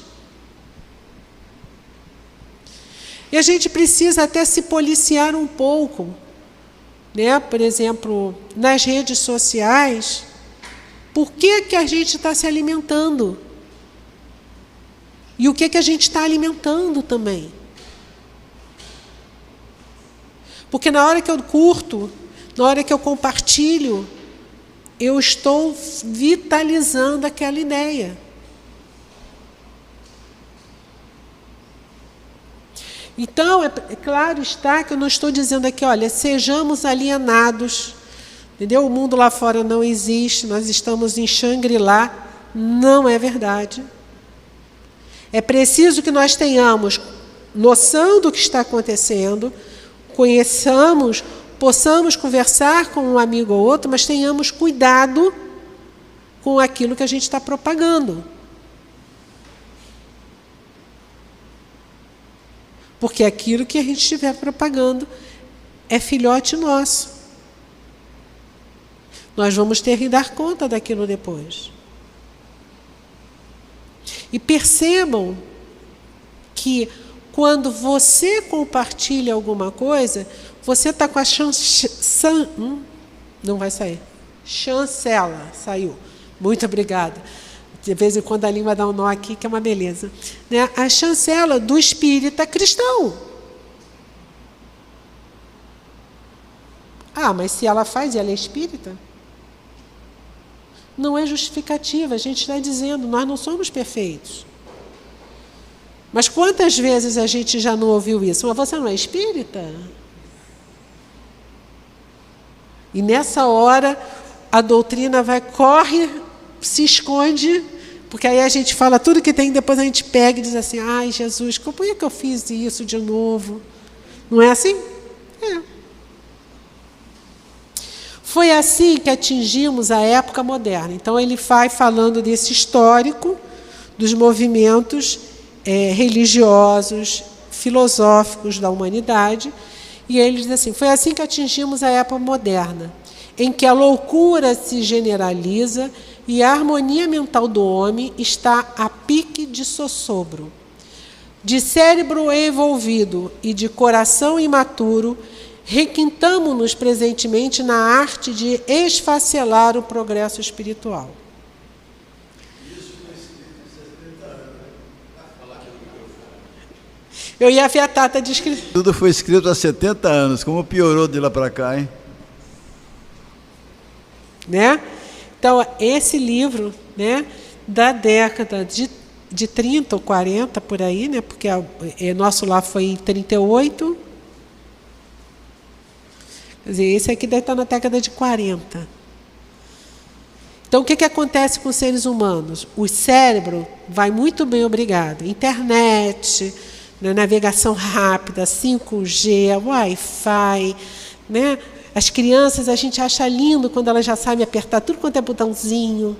E a gente precisa até se policiar um pouco, né? Por exemplo, nas redes sociais, por que a gente está se alimentando? E o que a gente está alimentando também? Porque na hora que eu curto, na hora que eu compartilho, eu estou vitalizando aquela ideia. Então, é claro está que eu não estou dizendo aqui, olha, sejamos alienados, entendeu? O mundo lá fora não existe, nós estamos em Shangri-La, não é verdade. É preciso que nós tenhamos noção do que está acontecendo, possamos conversar com um amigo ou outro, mas tenhamos cuidado com aquilo que a gente está propagando. Porque aquilo que a gente estiver propagando é filhote nosso. Nós vamos ter que dar conta daquilo depois. E percebam que quando você compartilha alguma coisa, você está com a não vai sair. Chancela, saiu. Muito obrigada. De vez em quando a língua dá um nó aqui, que é uma beleza. Né? A chancela do espírita cristão. Ah, mas se ela faz e ela é espírita? Não é justificativa, a gente está dizendo, nós não somos perfeitos. Mas quantas vezes a gente já não ouviu isso? Mas você não é espírita? E nessa hora, a doutrina corre, se esconde, porque aí a gente fala tudo que tem, depois a gente pega e diz assim, ai, Jesus, por que eu fiz isso de novo? Não é assim? É. Foi assim que atingimos a época moderna. Então, ele vai falando desse histórico dos movimentos religiosos, filosóficos da humanidade, e ele diz assim, foi assim que atingimos a época moderna, em que a loucura se generaliza e a harmonia mental do homem está a pique de sossobro. De cérebro envolvido e de coração imaturo, requintamo-nos presentemente na arte de esfacelar o progresso espiritual. Eu ia ver a Tata de escrito. Tudo foi escrito há 70 anos. Como piorou de lá para cá, hein? Né? Então, esse livro, né, da década de 30 ou 40, por aí, né, porque nosso lá foi em 38. Quer dizer, esse aqui deve estar na década de 40. Então, o que acontece com os seres humanos? O cérebro vai muito bem, obrigado. Internet, né, navegação rápida, 5G, Wi-Fi, né? As crianças, a gente acha lindo quando elas já sabem apertar tudo quanto é botãozinho.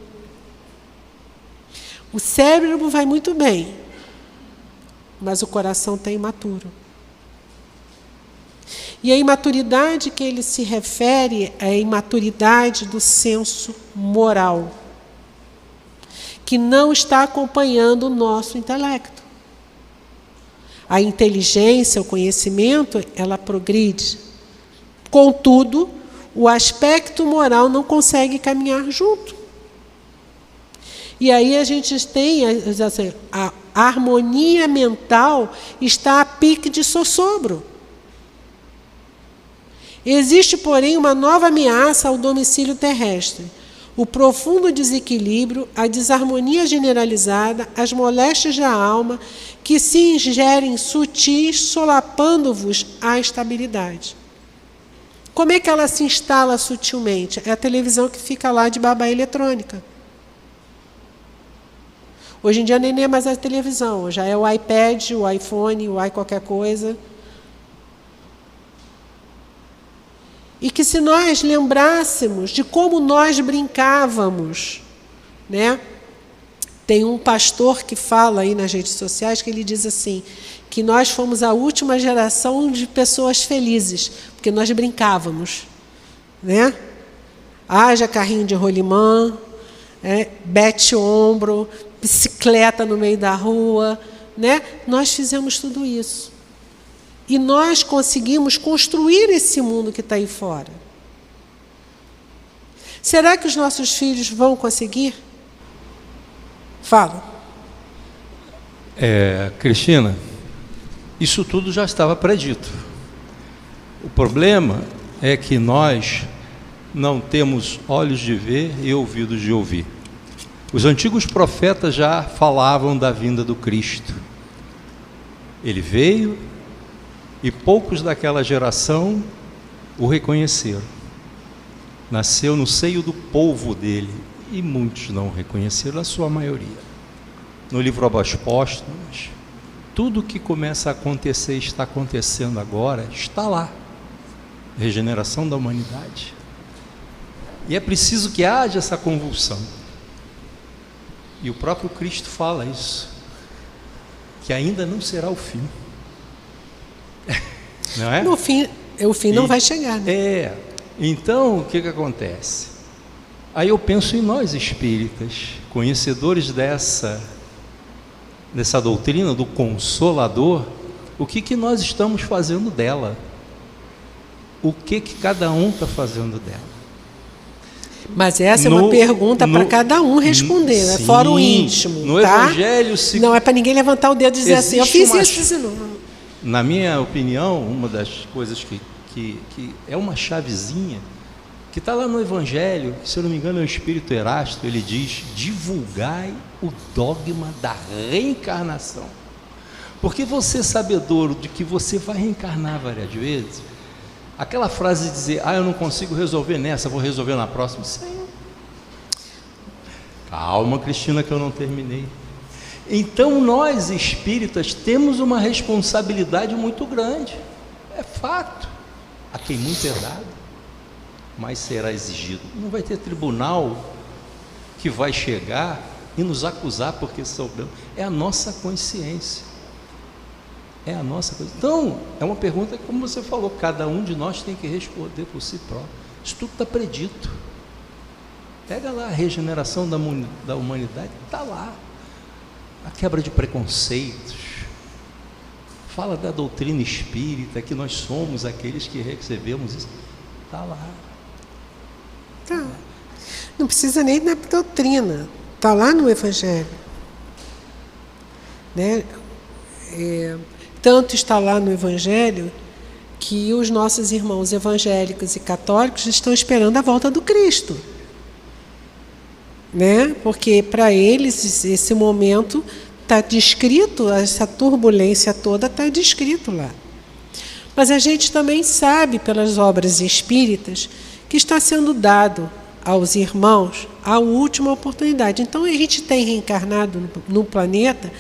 O cérebro vai muito bem, mas o coração está imaturo. E a imaturidade que ele se refere é a imaturidade do senso moral, que não está acompanhando o nosso intelecto. A inteligência, o conhecimento, ela progride. Contudo, o aspecto moral não consegue caminhar junto. E aí a gente tem assim, a harmonia mental está a pique de sossobro. Existe, porém, uma nova ameaça ao domicílio terrestre. O profundo desequilíbrio, a desarmonia generalizada, as moléstias da alma, que se ingerem sutis, solapando-vos a estabilidade. Como é que ela se instala sutilmente? É a televisão que fica lá de babá eletrônica. Hoje em dia nem é mais a televisão, já é o iPad, o iPhone, o qualquer coisa. E que se nós lembrássemos de como nós brincávamos, né? Tem um pastor que fala aí nas redes sociais que ele diz assim, que nós fomos a última geração de pessoas felizes, porque nós brincávamos, né? Haja carrinho de rolimã, bete ombro, bicicleta no meio da rua, né? Nós fizemos tudo isso. E nós conseguimos construir esse mundo que está aí fora. Será que os nossos filhos vão conseguir? Fala. Cristina, isso tudo já estava predito. O problema é que nós não temos olhos de ver e ouvidos de ouvir. Os antigos profetas já falavam da vinda do Cristo. Ele veio e poucos daquela geração o reconheceram. Nasceu no seio do povo dele e muitos não o reconheceram, a sua maioria. No livro dos Apóstolos, tudo que começa a acontecer, está acontecendo agora, está lá. Regeneração da humanidade. E é preciso que haja essa convulsão. E o próprio Cristo fala isso, que ainda não será o fim. Não é? No fim, o fim não vai chegar, né? Então, o que acontece? Aí eu penso em nós espíritas, conhecedores dessa doutrina do Consolador, o que nós estamos fazendo dela? O que cada um está fazendo dela? Mas essa é uma pergunta para cada um responder, sim, fora o íntimo. No Evangelho... Não é para ninguém levantar o dedo e dizer assim, eu fiz isso, não. Na minha opinião, uma das coisas que é uma chavezinha, que está lá no Evangelho, que, se eu não me engano é o Espírito Erasto, ele diz, divulgai o dogma da reencarnação. Porque você, sabedor de que você vai reencarnar várias vezes, aquela frase de dizer, eu não consigo resolver nessa, vou resolver na próxima. Senhor, calma, Cristina, que eu não terminei. Então nós espíritas temos uma responsabilidade muito grande. É fato. A quem muito é dado, mais será exigido. Não vai ter tribunal que vai chegar e nos acusar porque soubemos. É a nossa consciência. É a nossa coisa. Então, é uma pergunta que, como você falou, cada um de nós tem que responder por si próprio. Isso tudo está predito. Pega lá a regeneração da humanidade, está lá. A quebra de preconceitos. fala da doutrina espírita, que nós somos aqueles que recebemos isso. Está lá. Tá. Não precisa nem da doutrina. Está lá no Evangelho. Né? Tanto está lá no Evangelho que os nossos irmãos evangélicos e católicos estão esperando a volta do Cristo. Né? Porque para eles esse momento está descrito, essa turbulência toda está descrito lá. Mas a gente também sabe pelas obras espíritas que está sendo dado aos irmãos a última oportunidade. Então a gente tem reencarnado no planeta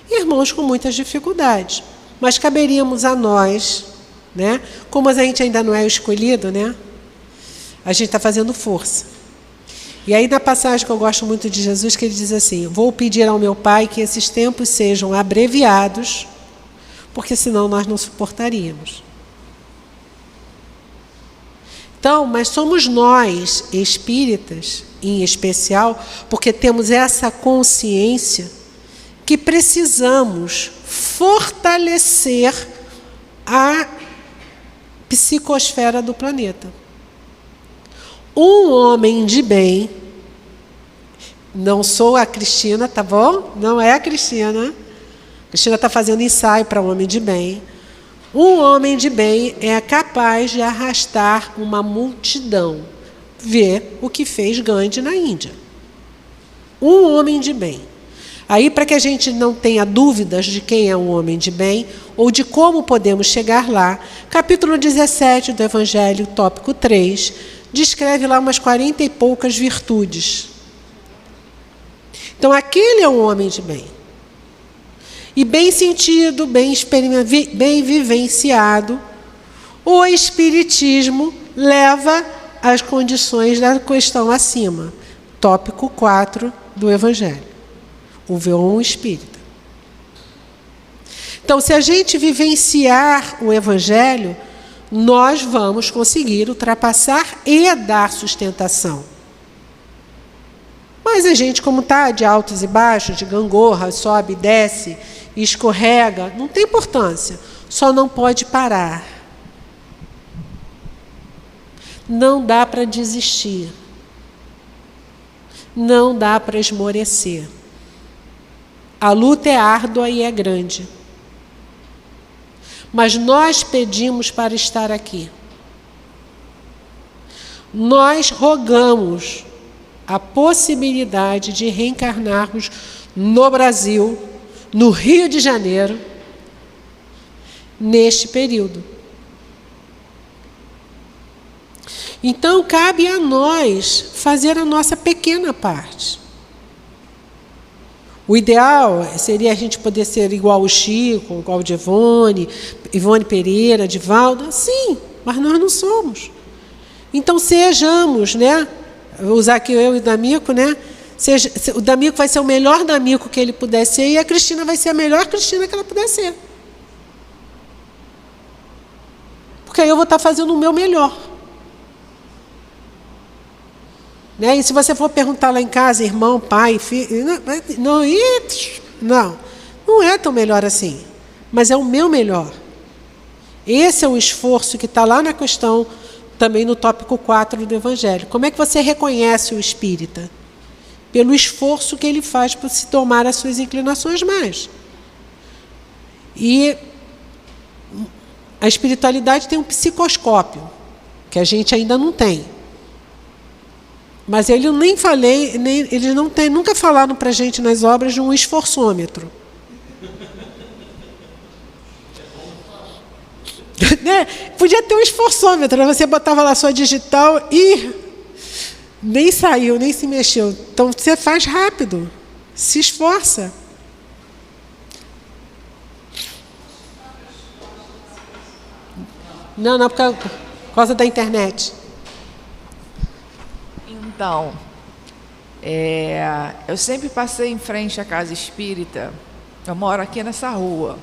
irmãos com muitas dificuldades, mas caberíamos a nós, né? Como a gente ainda não é o escolhido, né? A gente está fazendo força. E aí na passagem que eu gosto muito de Jesus, que ele diz assim: vou pedir ao meu Pai que esses tempos sejam abreviados, porque senão nós não suportaríamos. Então, mas somos nós, espíritas, em especial, porque temos essa consciência que precisamos fortalecer a psicosfera do planeta. Um homem de bem, não sou a Cristina, tá bom? Não é a Cristina. A Cristina está fazendo ensaio para homem de bem. Um homem de bem é capaz de arrastar uma multidão. Vê o que fez Gandhi na Índia. Um homem de bem. Aí, para que a gente não tenha dúvidas de quem é um homem de bem ou de como podemos chegar lá, capítulo 17 do Evangelho, tópico 3, descreve lá umas 40 e poucas virtudes. Então, aquele é um homem de bem. E bem sentido, bem vivenciado, o Espiritismo leva às condições da questão acima. Tópico 4 do Evangelho. O Veon Espírita. Então, se a gente vivenciar o Evangelho, nós vamos conseguir ultrapassar e dar sustentação. Mas a gente, como está, de altos e baixos, de gangorra, sobe, desce, escorrega, não tem importância. Só não pode parar. Não dá para desistir. Não dá para esmorecer. A luta é árdua e é grande. Mas nós pedimos para estar aqui. Nós rogamos a possibilidade de reencarnarmos no Brasil, no Rio de Janeiro, neste período. Então, cabe a nós fazer a nossa pequena parte. O ideal seria a gente poder ser igual o Chico, igual o Ivone Pereira, Divaldo. Sim, mas nós não somos. Então, sejamos, né? Vou usar aqui eu e o D'Amico, né? O D'Amico vai ser o melhor D'Amico que ele puder ser e a Cristina vai ser a melhor Cristina que ela puder ser. Porque aí eu vou estar fazendo o meu melhor. Né? E se você for perguntar lá em casa, irmão, pai, filho, não é tão melhor assim. Mas é o meu melhor. Esse é o esforço que está lá na questão, também no tópico 4 do Evangelho. Como é que você reconhece o espírita? Pelo esforço que ele faz para se tomar as suas inclinações mais. E a espiritualidade tem um psicoscópio, que a gente ainda não tem. Mas eles nunca falaram para a gente nas obras de um esforçômetro. Né? Podia ter um esforçômetro, você botava lá sua digital e nem saiu, nem se mexeu. Então você faz rápido, se esforça. Não, por causa da internet. Então, eu sempre passei em frente à casa espírita. Eu moro aqui nessa rua.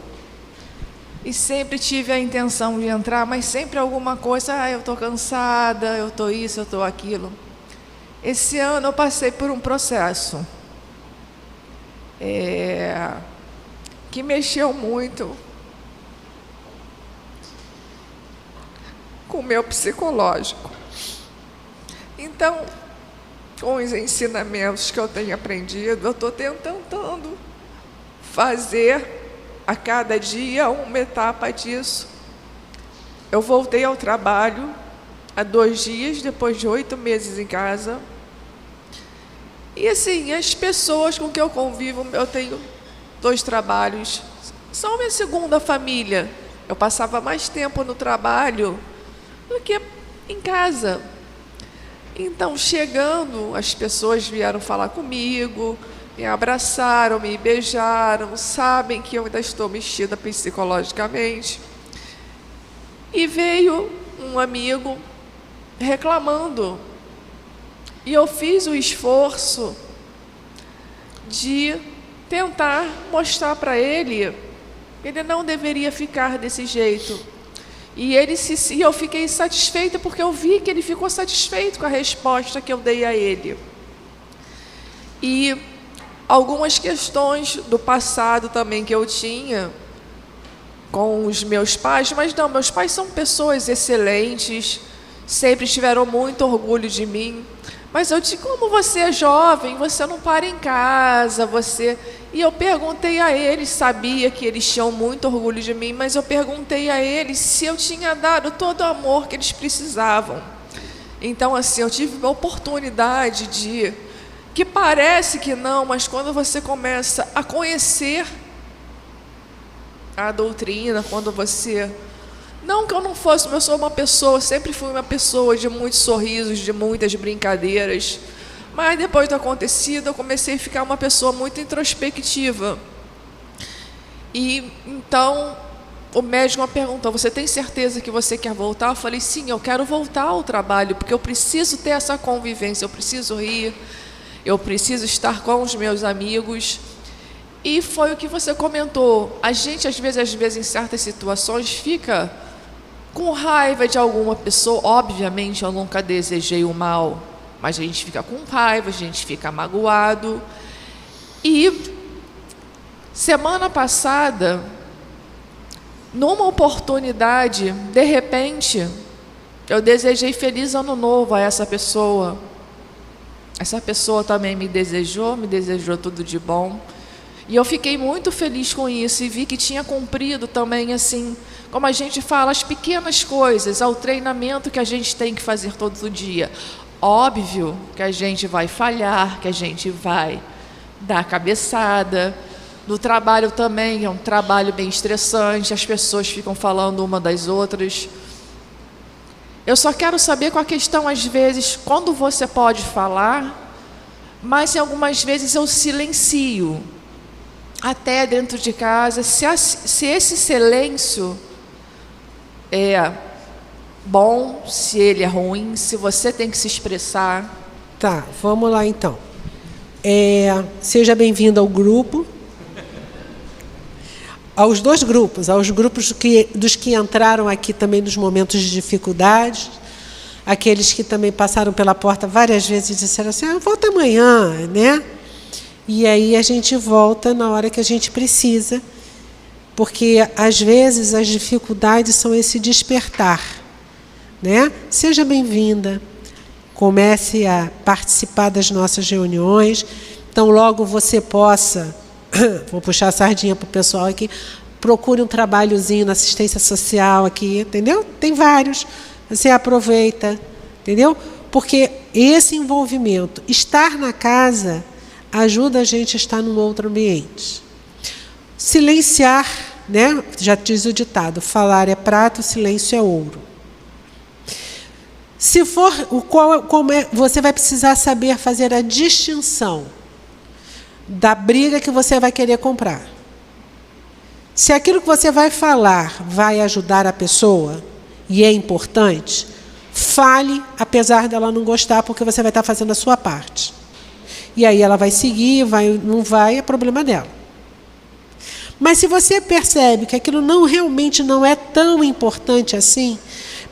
E sempre tive a intenção de entrar, mas sempre alguma coisa, eu estou cansada, eu estou isso, eu estou aquilo. Esse ano eu passei por um processo que mexeu muito com o meu psicológico. Então, com os ensinamentos que eu tenho aprendido, eu estou tentando fazer a cada dia uma etapa disso. Eu voltei ao trabalho há 2 dias, depois de 8 meses em casa. E assim, as pessoas com que eu convivo, eu tenho 2 trabalhos, são minha segunda família. Eu passava mais tempo no trabalho do que em casa. Então, chegando, as pessoas vieram falar comigo, me abraçaram, me beijaram, sabem que eu ainda estou mexida psicologicamente. E veio um amigo reclamando. E eu fiz o esforço de tentar mostrar para ele que ele não deveria ficar desse jeito. E eu fiquei satisfeita porque eu vi que ele ficou satisfeito com a resposta que eu dei a ele. E algumas questões do passado também que eu tinha com os meus pais, mas não, meus pais são pessoas excelentes, sempre tiveram muito orgulho de mim. Mas eu disse, como você é jovem, você não para em casa, você... E eu perguntei a eles, sabia que eles tinham muito orgulho de mim, mas eu perguntei a eles se eu tinha dado todo o amor que eles precisavam. Então, assim, eu tive uma oportunidade de... Que parece que não, mas quando você começa a conhecer a doutrina, quando você... Não que eu não fosse, mas eu sou uma pessoa, sempre fui uma pessoa de muitos sorrisos, de muitas brincadeiras. Mas depois do acontecido, eu comecei a ficar uma pessoa muito introspectiva. E então, o médico me perguntou, você tem certeza que você quer voltar? Eu falei, sim, eu quero voltar ao trabalho, porque eu preciso ter essa convivência, eu preciso rir, eu preciso estar com os meus amigos. E foi o que você comentou, a gente às vezes em certas situações fica com raiva de alguma pessoa. Obviamente eu nunca desejei o mal, mas a gente fica com raiva, a gente fica magoado. E semana passada, numa oportunidade, de repente, eu desejei feliz ano novo a essa pessoa. Essa pessoa também me desejou tudo de bom. E eu fiquei muito feliz com isso e vi que tinha cumprido também, assim, como a gente fala, as pequenas coisas, ao treinamento que a gente tem que fazer todo dia. Óbvio que a gente vai falhar, que a gente vai dar cabeçada. No trabalho também, é um trabalho bem estressante, as pessoas ficam falando uma das outras. Eu só quero saber com a questão, às vezes, quando você pode falar, mas algumas vezes eu silencio. Até dentro de casa, se esse silêncio é bom, se ele é ruim, se você tem que se expressar. Tá, vamos lá então. Seja bem-vindo ao grupo. Aos 2 grupos, aos grupos dos que entraram aqui também nos momentos de dificuldade, aqueles que também passaram pela porta várias vezes e disseram assim, volta amanhã, né? E aí a gente volta na hora que a gente precisa, porque às vezes as dificuldades são esse despertar, né? Seja bem-vinda, comece a participar das nossas reuniões, então logo você possa, vou puxar a sardinha para o pessoal aqui, procure um trabalhozinho na assistência social aqui, entendeu? Tem vários, você aproveita, entendeu? Porque esse envolvimento, estar na casa, ajuda a gente a estar num outro ambiente. Silenciar, né? Já diz o ditado, falar é prata, silêncio é ouro. Se for, você vai precisar saber fazer a distinção da briga que você vai querer comprar. Se aquilo que você vai falar vai ajudar a pessoa, e é importante, fale, apesar dela não gostar, porque você vai estar fazendo a sua parte. E aí ela vai seguir, não vai, é problema dela. Mas se você percebe que aquilo realmente não é tão importante assim,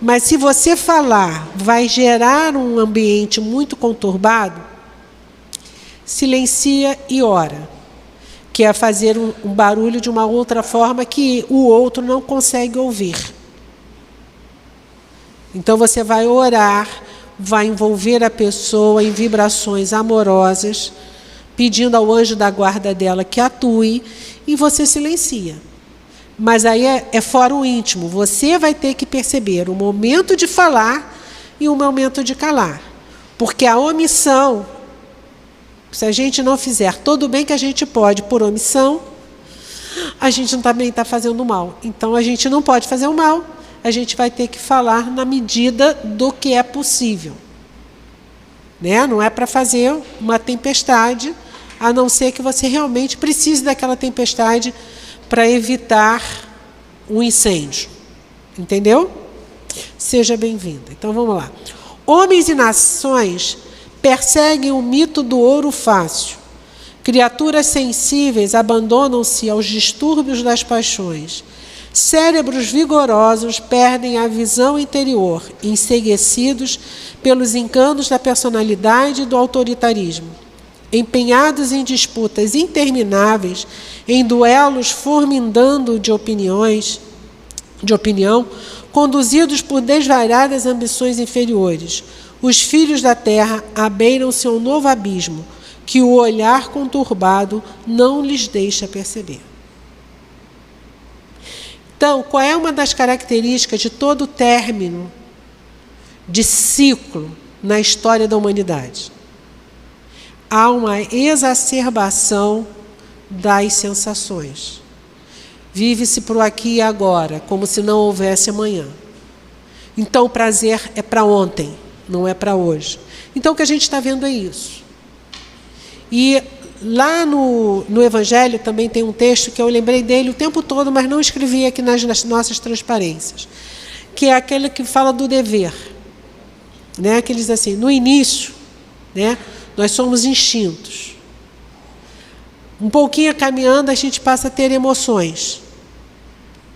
mas se você falar, vai gerar um ambiente muito conturbado, silencia e ora, que é fazer um barulho de uma outra forma que o outro não consegue ouvir. Então você vai orar, vai envolver a pessoa em vibrações amorosas, pedindo ao anjo da guarda dela que atue, e você silencia. Mas aí é fora o íntimo. Você vai ter que perceber o momento de falar e o momento de calar. Porque a omissão, se a gente não fizer todo o bem que a gente pode por omissão, a gente também está fazendo mal. Então a gente não pode fazer o mal, a gente vai ter que falar na medida do que é possível. Né? Não é para fazer uma tempestade, a não ser que você realmente precise daquela tempestade para evitar um incêndio. Entendeu? Seja bem-vinda. Então vamos lá. Homens e nações perseguem o mito do ouro fácil. Criaturas sensíveis abandonam-se aos distúrbios das paixões. Cérebros vigorosos perdem a visão interior, enceguecidos pelos encantos da personalidade e do autoritarismo. Empenhados em disputas intermináveis, em duelos formindando de opinião, conduzidos por desvariadas ambições inferiores, os filhos da terra abeiram-se a um novo abismo, que o olhar conturbado não lhes deixa perceber. Então, qual é uma das características de todo término de ciclo na história da humanidade? Há uma exacerbação das sensações. Vive-se por aqui e agora, como se não houvesse amanhã. Então, o prazer é para ontem, não é para hoje. Então, o que a gente está vendo é isso. E lá no Evangelho também tem um texto que eu lembrei dele o tempo todo, mas não escrevi aqui nas nossas transparências, que é aquele que fala do dever. Né? Que ele diz assim, no início, né, nós somos instintos. Um pouquinho caminhando, a gente passa a ter emoções.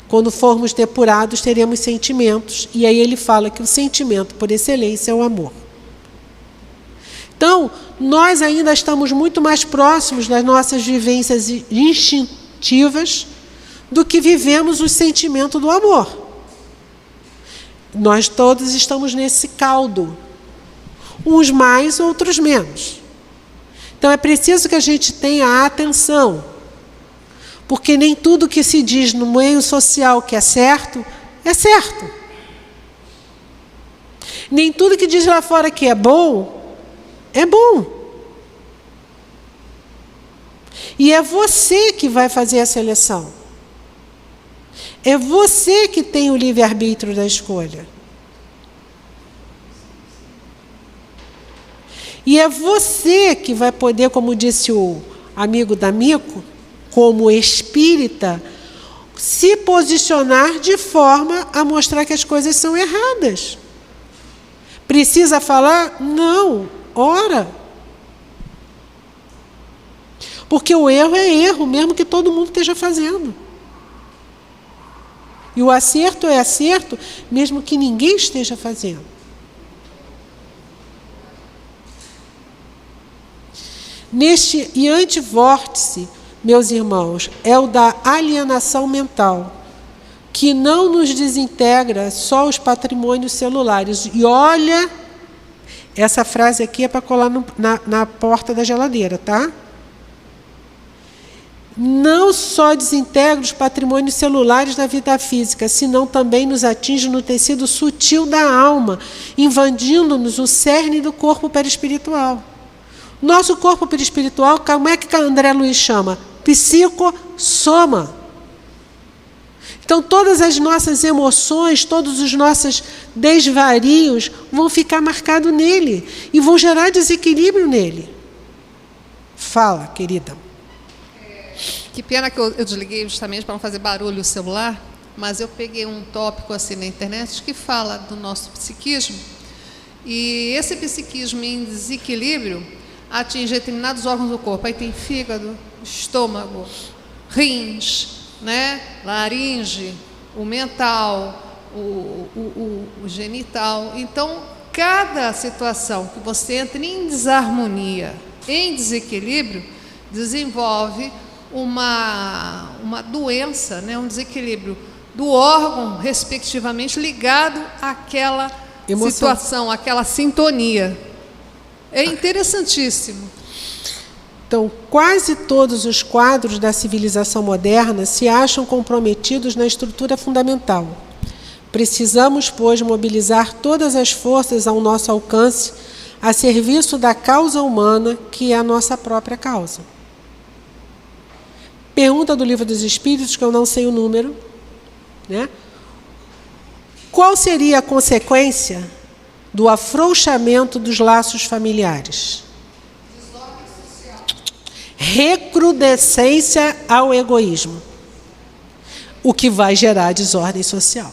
Quando formos depurados, teremos sentimentos. E aí ele fala que o sentimento, por excelência, é o amor. Então, nós ainda estamos muito mais próximos das nossas vivências instintivas do que vivemos o sentimento do amor. Nós todos estamos nesse caldo. Uns mais, outros menos. Então, é preciso que a gente tenha atenção, porque nem tudo que se diz no meio social que é certo. Nem tudo que diz lá fora que é bom. E é você que vai fazer a seleção. É você que tem o livre-arbítrio da escolha. E é você que vai poder, como disse o amigo D'Amico, como espírita, se posicionar de forma a mostrar que as coisas são erradas. Precisa falar? Não. Ora. Porque o erro é erro, mesmo que todo mundo esteja fazendo. E o acerto é acerto, mesmo que ninguém esteja fazendo. Neste e antivórtice, meus irmãos, é o da alienação mental, que não nos desintegra só os patrimônios celulares. E olha, essa frase aqui é para colar na porta da geladeira, tá? Não só desintegra os patrimônios celulares da vida física, senão também nos atinge no tecido sutil da alma, invadindo-nos o cerne do corpo perispiritual. Nosso corpo perispiritual, como é que André Luiz chama? Psicossoma. Então, todas as nossas emoções, todos os nossos desvarios vão ficar marcados nele e vão gerar desequilíbrio nele. Fala, querida. Que pena que eu desliguei justamente para não fazer barulho o celular, mas eu peguei um tópico assim na internet que fala do nosso psiquismo, e esse psiquismo em desequilíbrio atinge determinados órgãos do corpo. Aí tem fígado, estômago, rins, né? Laringe, o mental, o genital. Então, cada situação que você entra em desarmonia, em desequilíbrio, desenvolve uma doença, né? Um desequilíbrio do órgão, respectivamente, ligado àquela situação, aquela sintonia. É interessantíssimo. Então, quase todos os quadros da civilização moderna se acham comprometidos na estrutura fundamental. Precisamos, pois, mobilizar todas as forças ao nosso alcance a serviço da causa humana, que é a nossa própria causa. Pergunta do Livro dos Espíritos, que eu não sei o número, né? Qual seria a consequência do afrouxamento dos laços familiares? Recrudescência ao egoísmo, o que vai gerar desordem social.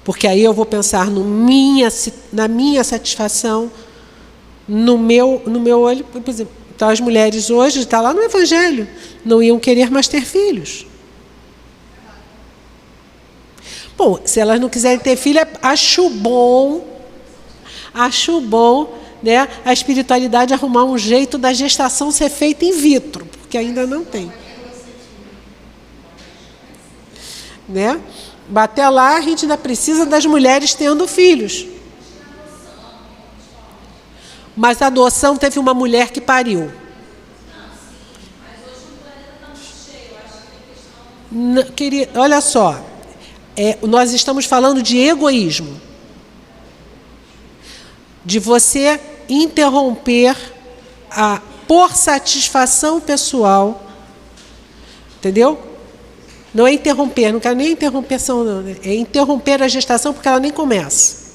Porque aí eu vou pensar na minha satisfação, no meu olho. Por exemplo, então as mulheres hoje, está lá no Evangelho, não iam querer mais ter filhos. Bom, se elas não quiserem ter filho, acho bom, né, a espiritualidade arrumar um jeito da gestação ser feita in vitro, porque ainda não tem. Né? Até lá, a gente ainda precisa das mulheres tendo filhos. Mas a adoção teve uma mulher que pariu. Querida, olha só, nós estamos falando de egoísmo. De você interromper por satisfação pessoal, entendeu? Não é interromper, não quero nem interromper, não, né? É interromper a gestação porque ela nem começa.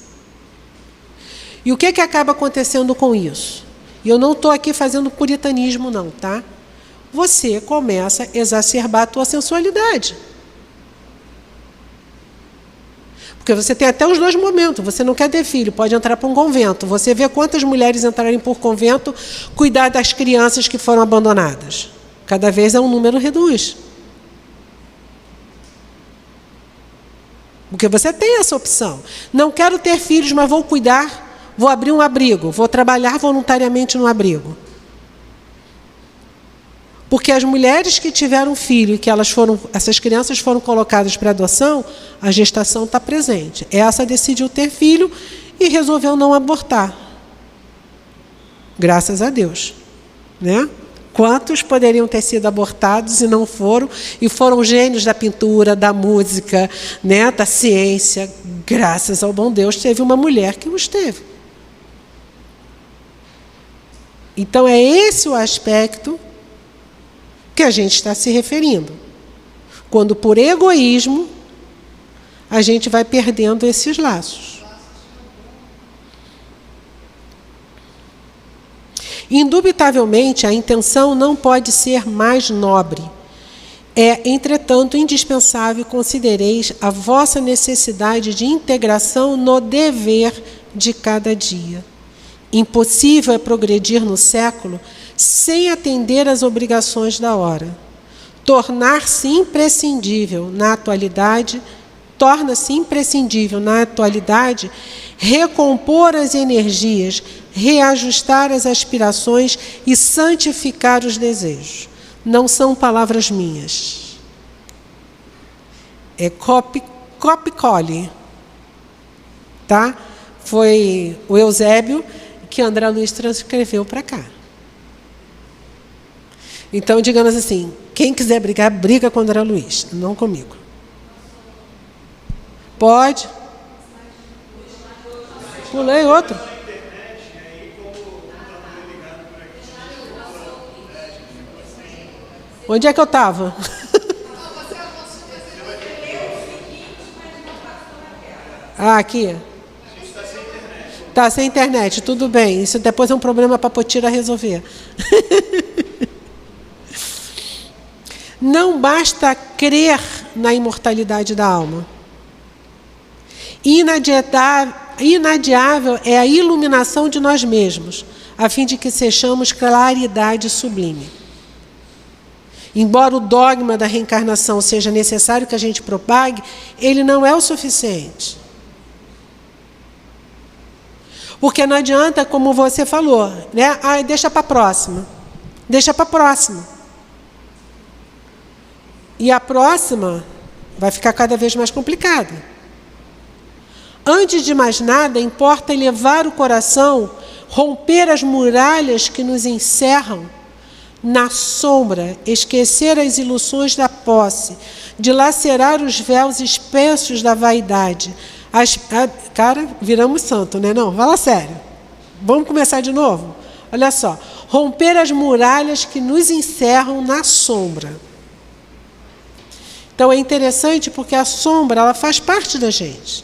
E o que acaba acontecendo com isso? E eu não estou aqui fazendo puritanismo, não, tá? Você começa a exacerbar a tua sensualidade. Porque você tem até os dois momentos. Você não quer ter filho, pode entrar para um convento. Você vê quantas mulheres entrarem por convento, cuidar das crianças que foram abandonadas. Cada vez um número reduz. Porque você tem essa opção. Não quero ter filhos, mas vou cuidar. Vou abrir um abrigo, vou trabalhar voluntariamente no abrigo. Porque as mulheres que tiveram filho e que essas crianças foram colocadas para adoção, a gestação está presente. Essa decidiu ter filho e resolveu não abortar. Graças a Deus. Né? Quantos poderiam ter sido abortados e não foram, e foram gênios da pintura, da música, né, da ciência. Graças ao bom Deus, teve uma mulher que os teve. Então, é esse o aspecto que a gente está se referindo. Quando, por egoísmo, a gente vai perdendo esses laços. Indubitavelmente, a intenção não pode ser mais nobre. É, entretanto, indispensável considereis a vossa necessidade de integração no dever de cada dia. Impossível é progredir no século sem atender às obrigações da hora. Torna-se imprescindível na atualidade, recompor as energias, reajustar as aspirações e santificar os desejos. Não são palavras minhas. É copy-colle. Tá? Foi o Eusébio que André Luiz transcreveu para cá. Então, digamos assim, quem quiser brigar, briga com André Luiz, não comigo. Pode. Pulei outro. Onde é que eu estava? Aqui. Está sem internet, tudo bem. Isso depois é um problema para a Potira resolver. Não basta crer na imortalidade da alma. Inadiável é a iluminação de nós mesmos, a fim de que sejamos claridade sublime. Embora o dogma da reencarnação seja necessário que a gente propague, ele não é o suficiente. Porque não adianta, como você falou, né? Deixa para a próxima. Deixa para a próxima. E a próxima vai ficar cada vez mais complicada. Antes de mais nada, importa elevar o coração, romper as muralhas que nos encerram na sombra, esquecer as ilusões da posse, dilacerar os véus espessos da vaidade. Cara, viramos santo, né? Não, fala sério. Vamos começar de novo? Olha só. Romper as muralhas que nos encerram na sombra. Então é interessante porque a sombra, ela faz parte da gente.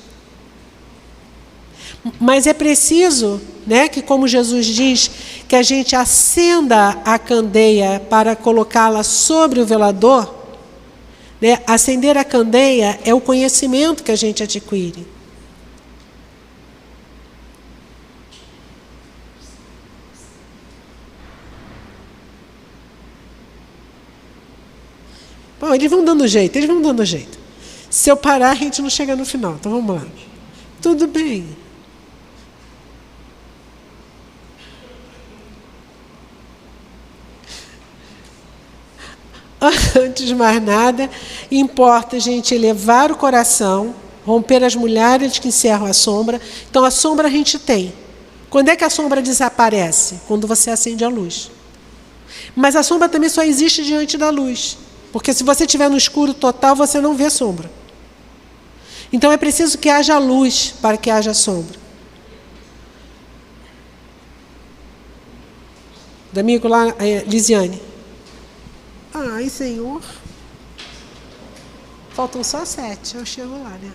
Mas é preciso, né, que, como Jesus diz, que a gente acenda a candeia para colocá-la sobre o velador. Né? Acender a candeia é o conhecimento que a gente adquire. Bom, eles vão dando jeito. Se eu parar, a gente não chega no final. Então vamos lá. Tudo bem. Antes de mais nada, importa a gente elevar o coração, romper as muralhas que encerram a sombra. Então, a sombra a gente tem. Quando é que a sombra desaparece? Quando você acende a luz. Mas a sombra também só existe diante da luz. Porque se você estiver no escuro total, você não vê sombra. Então, é preciso que haja luz para que haja sombra. Do amigo lá, Lisiane. Ai, Senhor. Faltam só 7, eu chego lá, né?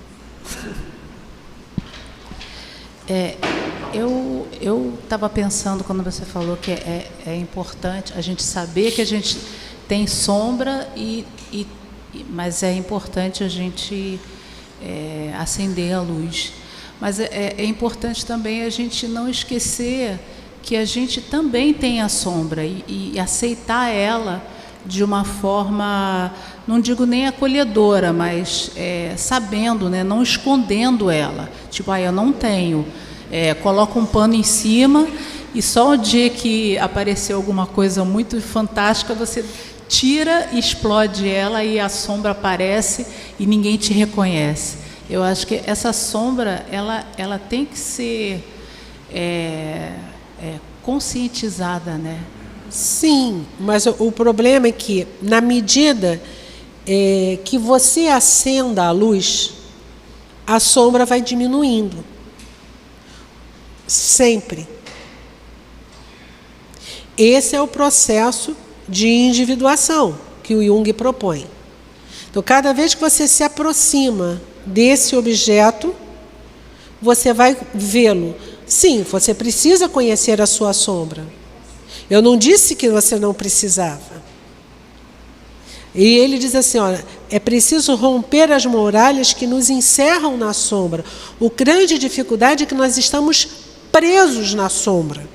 Eu estava pensando, quando você falou que é importante a gente saber que a gente tem sombra, mas é importante a gente acender a luz. Mas é importante também a gente não esquecer que a gente também tem a sombra e aceitar ela de uma forma, não digo nem acolhedora, mas sabendo, né, não escondendo ela. Tipo, eu não tenho. Coloca um pano em cima e só o dia que apareceu alguma coisa muito fantástica, você tira e explode ela e a sombra aparece e ninguém te reconhece. Eu acho que essa sombra, ela tem que ser conscientizada, né? Sim, mas o problema é que, na medida que você acenda a luz, a sombra vai diminuindo. Sempre. Esse é o processo de individuação que o Jung propõe. Então, cada vez que você se aproxima desse objeto, você vai vê-lo. Sim, você precisa conhecer a sua sombra. Eu não disse que você não precisava. E ele diz assim, olha, é preciso romper as muralhas que nos encerram na sombra. A grande dificuldade é que nós estamos presos na sombra.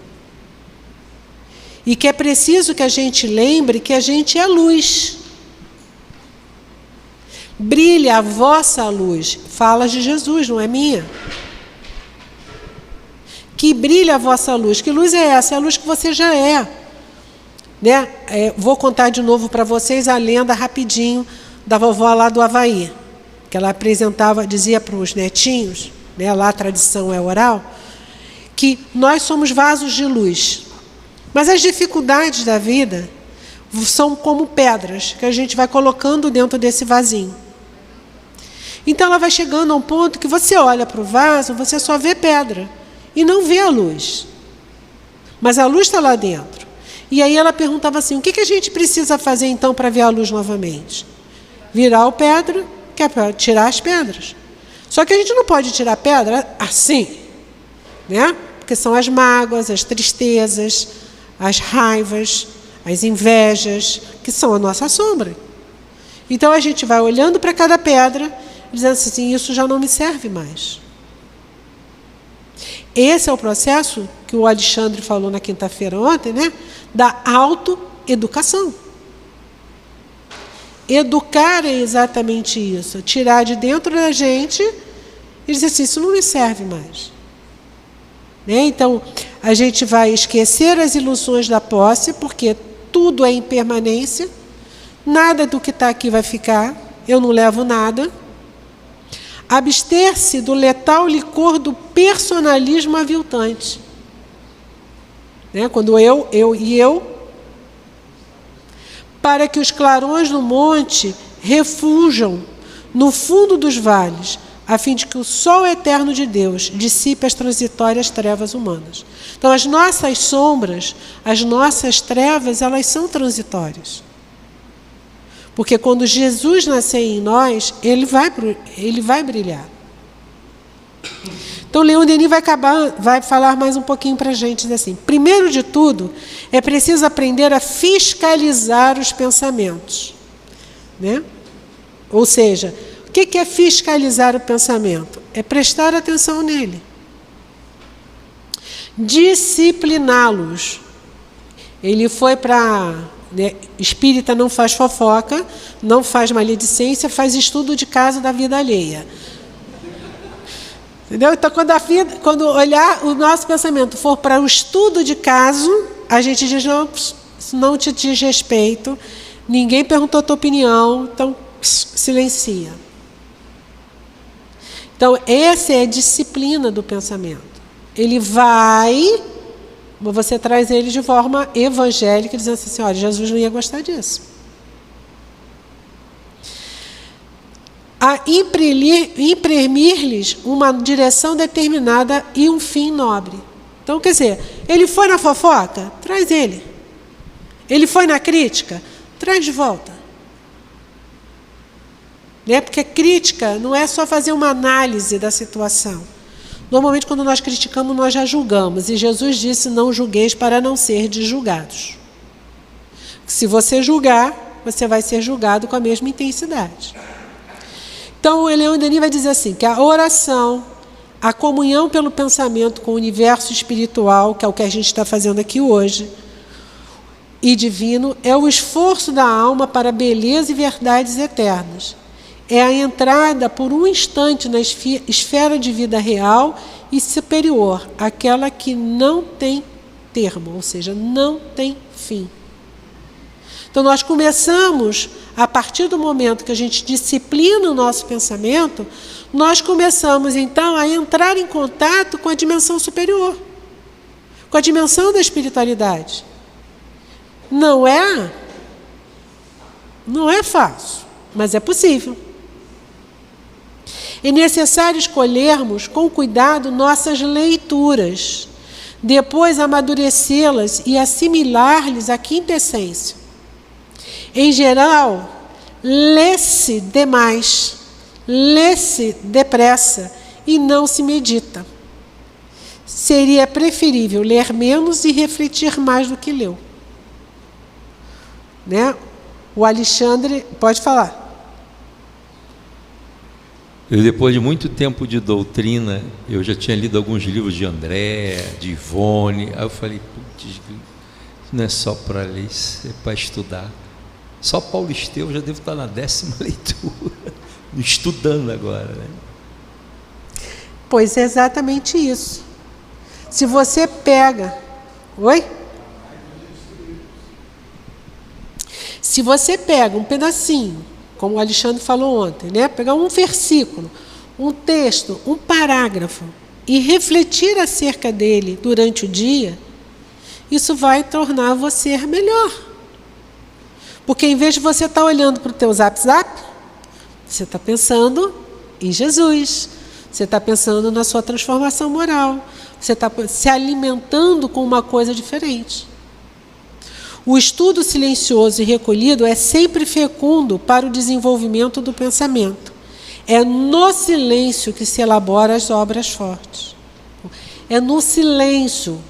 E que é preciso que a gente lembre que a gente é luz. Brilha a vossa luz. Fala de Jesus, não é minha. Que brilha a vossa luz. Que luz é essa? É a luz que você já é. Né? Vou contar de novo para vocês a lenda rapidinho da vovó lá do Havaí. Que ela apresentava, dizia para os netinhos, né, lá a tradição é oral, que nós somos vasos de luz. Mas as dificuldades da vida são como pedras que a gente vai colocando dentro desse vasinho. Então ela vai chegando a um ponto que você olha para o vaso, você só vê pedra e não vê a luz. Mas a luz está lá dentro. E aí ela perguntava assim, o que a gente precisa fazer então para ver a luz novamente? Virar o pedra, que é para tirar as pedras. Só que a gente não pode tirar a pedra assim, né? Porque são as mágoas, as tristezas, as raivas, as invejas, que são a nossa sombra. Então a gente vai olhando para cada pedra, dizendo assim, isso já não me serve mais. Esse é o processo que o Alexandre falou na quinta-feira ontem, né? Da autoeducação. Educar é exatamente isso, tirar de dentro da gente e dizer assim, isso não me serve mais. Né? Então, a gente vai esquecer as ilusões da posse, porque tudo é impermanência, nada do que está aqui vai ficar, eu não levo nada. Abster-se do letal licor do personalismo aviltante. Né? Quando eu, para que os clarões do monte refujam no fundo dos vales, a fim de que o sol eterno de Deus dissipe as transitórias trevas humanas. Então, as nossas sombras, as nossas trevas, elas são transitórias. Porque quando Jesus nascer em nós, ele vai brilhar. Então, Leon Denis vai falar mais um pouquinho para a gente, diz assim: primeiro de tudo, é preciso aprender a fiscalizar os pensamentos. Né? Ou seja, o que é fiscalizar o pensamento? É prestar atenção nele. Discipliná-los. Ele foi para... espírita não faz fofoca, não faz maledicência, faz estudo de caso da vida alheia. Entendeu? Então, quando olhar o nosso pensamento for para o estudo de caso, a gente diz: não, isso não te diz respeito, ninguém perguntou a tua opinião, então silencia. Então, essa é a disciplina do pensamento. Ele vai, você traz ele de forma evangélica, dizendo assim: olha, Jesus não ia gostar disso. A imprimir-lhes uma direção determinada e um fim nobre. Então, quer dizer, ele foi na fofoca? Traz ele. Ele foi na crítica? Traz de volta. Né? Porque crítica não é só fazer uma análise da situação. Normalmente, quando nós criticamos, nós já julgamos. E Jesus disse: não julgueis para não serdes julgados. Se você julgar, você vai ser julgado com a mesma intensidade. Então, o Leon Denis vai dizer assim, que a oração, a comunhão pelo pensamento com o universo espiritual, que é o que a gente está fazendo aqui hoje, e divino, é o esforço da alma para beleza e verdades eternas. É a entrada por um instante na esfera de vida real e superior, aquela que não tem termo, ou seja, não tem fim. Então, nós começamos, a partir do momento que a gente disciplina o nosso pensamento, nós começamos, então, a entrar em contato com a dimensão superior, com a dimensão da espiritualidade. Não é fácil, mas é possível. É necessário escolhermos com cuidado nossas leituras, depois amadurecê-las e assimilar-lhes a quinta essência. Em geral, lê-se demais, lê-se depressa e não se medita. Seria preferível ler menos e refletir mais do que leu. Né? O Alexandre, pode falar. Depois de muito tempo de doutrina, eu já tinha lido alguns livros de André, de Ivone. Aí eu falei: putz, não é só para ler, isso é para estudar. Só Paulo Estevão já devo estar na 10ª leitura, estudando agora. Né? Pois é exatamente isso. Se você pega... Oi? Se você pega um pedacinho, como o Alexandre falou ontem, né? Pegar um versículo, um texto, um parágrafo e refletir acerca dele durante o dia, isso vai tornar você melhor. Porque em vez de você estar olhando para o teu zap, você está pensando em Jesus, você está pensando na sua transformação moral, você está se alimentando com uma coisa diferente. O estudo silencioso e recolhido é sempre fecundo para o desenvolvimento do pensamento. É no silêncio que se elaboram as obras fortes. É no silêncio.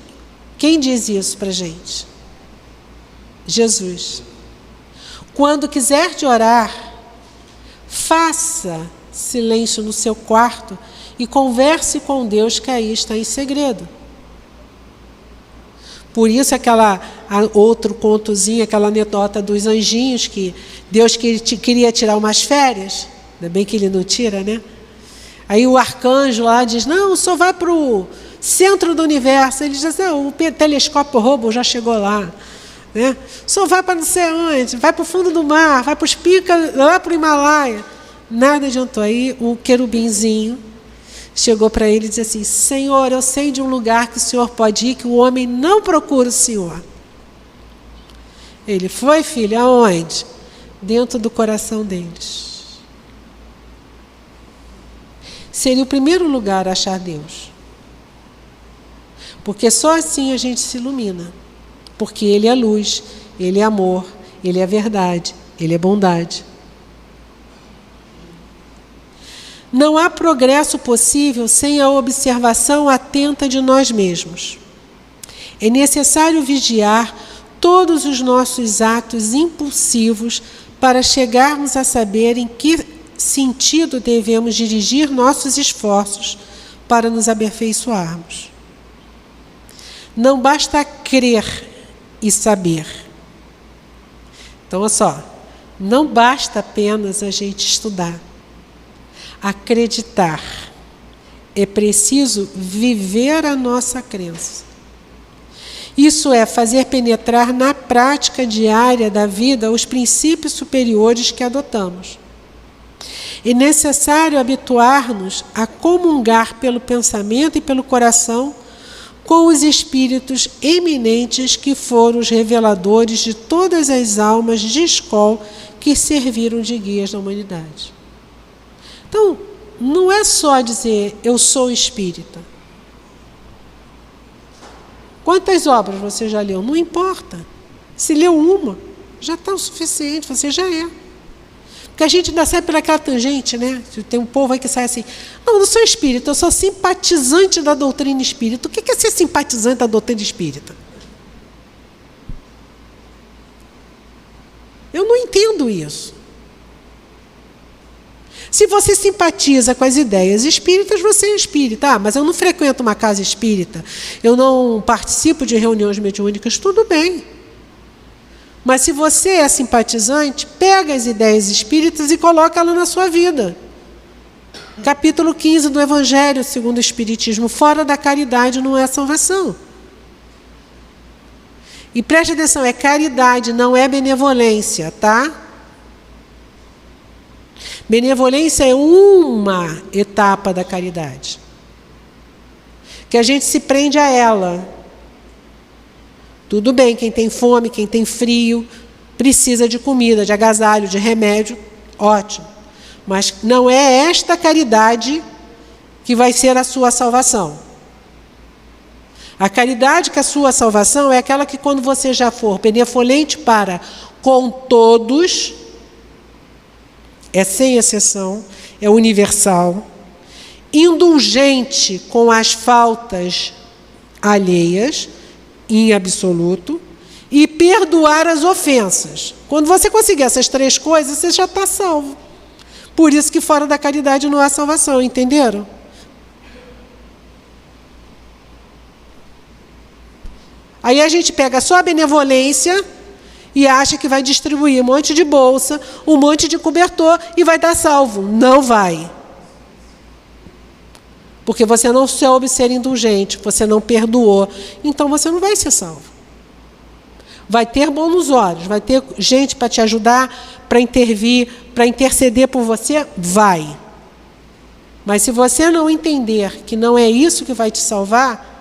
Quem diz isso para a gente? Jesus. Quando quiser de orar, faça silêncio no seu quarto e converse com Deus, que aí está em segredo. Por isso, outro contozinho, aquela anedota dos anjinhos, que Deus queria tirar umas férias, ainda bem que ele não tira, né? Aí o arcanjo lá diz: não, só vai para o centro do universo. Ele diz assim: o telescópio Hubble já chegou lá. Né? Só vai para não sei onde, vai para o fundo do mar, vai para os picos, lá para o Himalaia. Nada adiantou. Aí o querubinzinho chegou para ele e disse assim: Senhor, eu sei de um lugar que o Senhor pode ir, que o homem não procura o Senhor. Ele foi, filho, aonde? Dentro do coração deles. Seria o primeiro lugar a achar Deus. Porque só assim a gente se ilumina. Porque Ele é luz, Ele é amor, Ele é verdade, Ele é bondade. Não há progresso possível sem a observação atenta de nós mesmos. É necessário vigiar todos os nossos atos impulsivos para chegarmos a saber em que sentido devemos dirigir nossos esforços para nos aperfeiçoarmos. Não basta crer e saber. Então, olha só, não basta apenas a gente estudar, acreditar. É preciso viver a nossa crença. Isso é fazer penetrar na prática diária da vida os princípios superiores que adotamos. É necessário habituar-nos a comungar pelo pensamento e pelo coração com os espíritos eminentes que foram os reveladores de todas as almas de escola que serviram de guias da humanidade. Então, não é só dizer eu sou espírita. Quantas obras você já leu? Não importa. Se leu uma, já está o suficiente, você já é. Porque a gente ainda sai por aquela tangente, né? Tem um povo aí que sai assim: não, eu não sou espírita, eu sou simpatizante da doutrina espírita. O que é ser simpatizante da doutrina espírita? Eu não entendo isso. Se você simpatiza com as ideias espíritas, você é espírita. Ah, mas eu não frequento uma casa espírita, eu não participo de reuniões mediúnicas, tudo bem. Mas se você é simpatizante, pega as ideias espíritas e coloca elas na sua vida. Capítulo 15 do Evangelho segundo o Espiritismo: fora da caridade não é salvação. E preste atenção, é caridade, não é benevolência, tá? Benevolência é uma etapa da caridade, que a gente se prende a ela. Tudo bem, quem tem fome, quem tem frio, precisa de comida, de agasalho, de remédio, ótimo. Mas não é esta caridade que vai ser a sua salvação. A caridade que é a sua salvação é aquela que, quando você já for benevolente para com todos, é sem exceção, é universal, indulgente com as faltas alheias, em absoluto, e perdoar as ofensas. Quando você conseguir essas três coisas, você já está salvo. Por isso que fora da caridade não há salvação, entenderam? Aí a gente pega só a benevolência e acha que vai distribuir um monte de bolsa, um monte de cobertor e vai dar salvo. Não vai. Porque você não soube ser indulgente, você não perdoou, então você não vai ser salvo. Vai ter bons olhos, vai ter gente para te ajudar, para intervir, para interceder por você, vai. Mas se você não entender que não é isso que vai te salvar,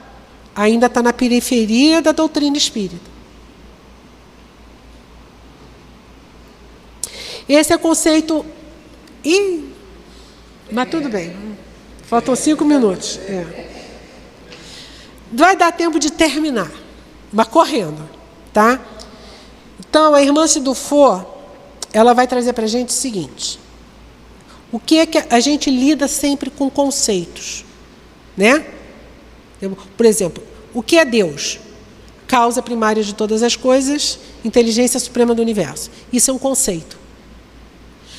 ainda está na periferia da doutrina espírita. Esse é o conceito... Mas tudo bem. Faltam 5 minutos. Vai dar tempo de terminar, mas correndo, tá? Então, a irmã Sidufo, ela vai trazer para a gente o seguinte: o que é que a gente lida sempre com conceitos, né? Por exemplo, o que é Deus? Causa primária de todas as coisas, inteligência suprema do universo. Isso é um conceito.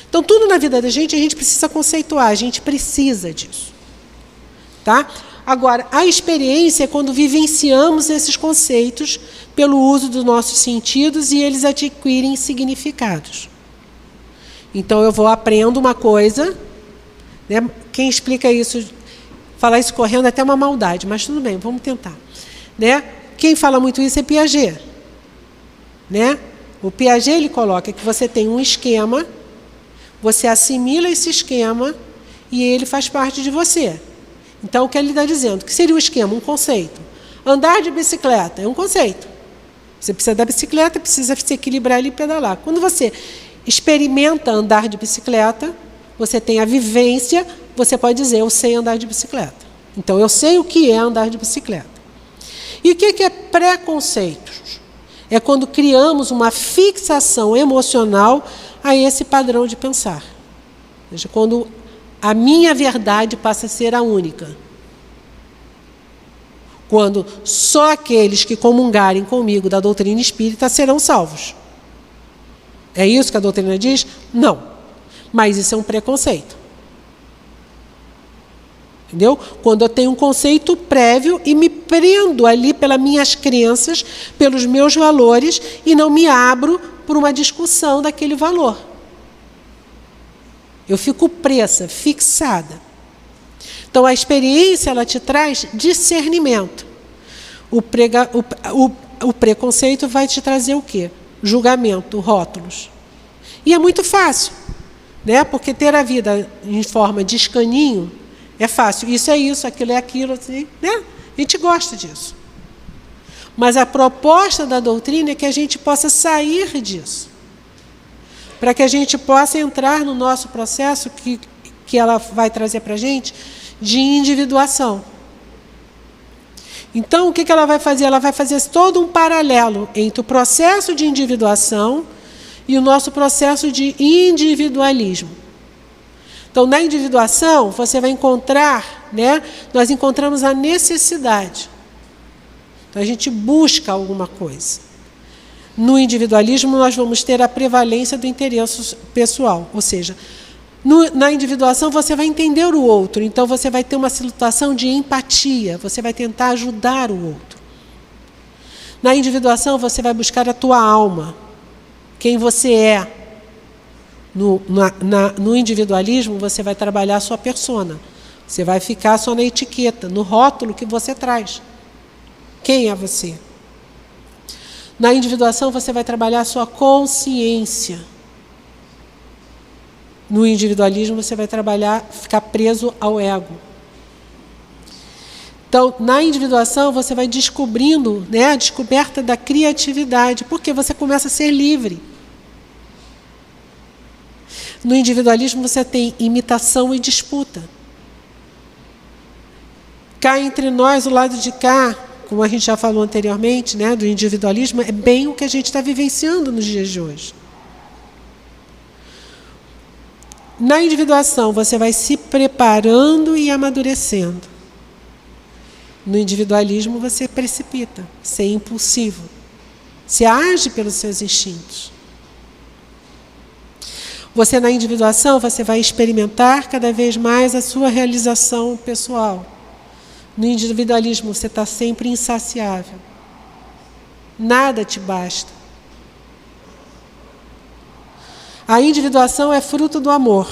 Então, tudo na vida da gente, a gente precisa conceituar, a gente precisa disso. Tá? Agora, a experiência é quando vivenciamos esses conceitos pelo uso dos nossos sentidos e eles adquirem significados. Então, eu aprendo uma coisa, né? Quem explica isso, falar isso correndo é até uma maldade, mas tudo bem, vamos tentar. Né? Quem fala muito isso é Piaget. Né? O Piaget, ele coloca que você tem um esquema, Você assimila esse esquema e ele faz parte de você. Então, o que ele está dizendo? O que seria o esquema? Um conceito. Andar de bicicleta é um conceito. Você precisa da bicicleta, precisa se equilibrar ali e pedalar. Quando você experimenta andar de bicicleta, você tem a vivência, você pode dizer, eu sei andar de bicicleta. Então, eu sei o que é andar de bicicleta. E o que é preconceito? É quando criamos uma fixação emocional a esse padrão de pensar. Ou seja, quando a minha verdade passa a ser a única. Quando só aqueles que comungarem comigo da doutrina espírita serão salvos. É isso que a doutrina diz? Não. Mas isso é um preconceito. Entendeu? Quando eu tenho um conceito prévio e me prendo ali pelas minhas crenças, pelos meus valores, e não me abro por uma discussão daquele valor. Eu fico presa, fixada. Então, a experiência, ela te traz discernimento. O preconceito vai te trazer o quê? Julgamento, rótulos. E é muito fácil, né? Porque ter a vida em forma de escaninho é fácil. Isso é isso, aquilo é aquilo, assim, né? A gente gosta disso. Mas a proposta da doutrina é que a gente possa sair disso. Para que a gente possa entrar no nosso processo que ela vai trazer para a gente de individuação. Então, o que ela vai fazer? Ela vai fazer todo um paralelo entre o processo de individuação e o nosso processo de individualismo. Então, na individuação, você vai encontrar, né? Nós encontramos a necessidade. Então, a gente busca alguma coisa. No individualismo, nós vamos ter a prevalência do interesse pessoal. Ou seja, na individuação, você vai entender o outro. Então, você vai ter uma situação de empatia. Você vai tentar ajudar o outro. Na individuação, você vai buscar a tua alma. Quem você é. No individualismo, você vai trabalhar a sua persona. Você vai ficar só na etiqueta, no rótulo que você traz. Quem é você? Na individuação, você vai trabalhar a sua consciência. No individualismo, você vai ficar preso ao ego. Então, na individuação, você vai descobrindo, né, a descoberta da criatividade, porque você começa a ser livre. No individualismo, você tem imitação e disputa. Cá entre nós, o lado de cá, como a gente já falou anteriormente, né, do individualismo, é bem o que a gente está vivenciando nos dias de hoje. Na individuação, você vai se preparando e amadurecendo. No individualismo, você precipita, você é impulsivo. Você age pelos seus instintos. Você, na individuação, você vai experimentar cada vez mais a sua realização pessoal. No individualismo, você está sempre insaciável. Nada te basta. A individuação é fruto do amor.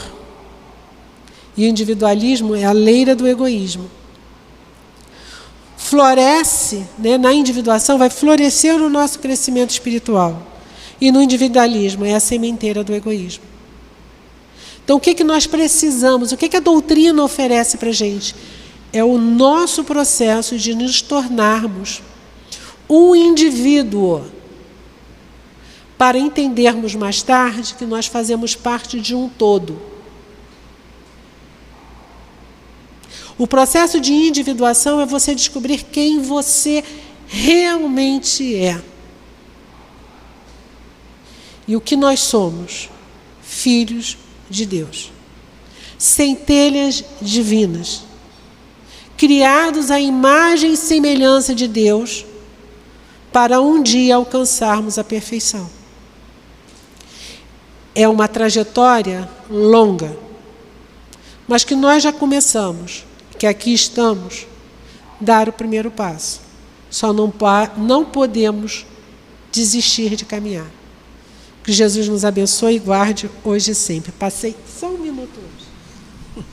E o individualismo é a leira do egoísmo. Floresce, né, na individuação, vai florescer o nosso crescimento espiritual. E no individualismo é a sementeira do egoísmo. Então, o que nós precisamos? O que a doutrina oferece para a gente? É o nosso processo de nos tornarmos um indivíduo, para entendermos mais tarde que nós fazemos parte de um todo. O processo de individuação é você descobrir quem você realmente é. E o que nós somos? Filhos de Deus. Centelhas divinas. Criados à imagem e semelhança de Deus, para um dia alcançarmos a perfeição. É uma trajetória longa, mas que nós já começamos, que aqui estamos, dar o primeiro passo. Só não podemos desistir de caminhar. Que Jesus nos abençoe e guarde hoje e sempre. Passei só um minuto hoje.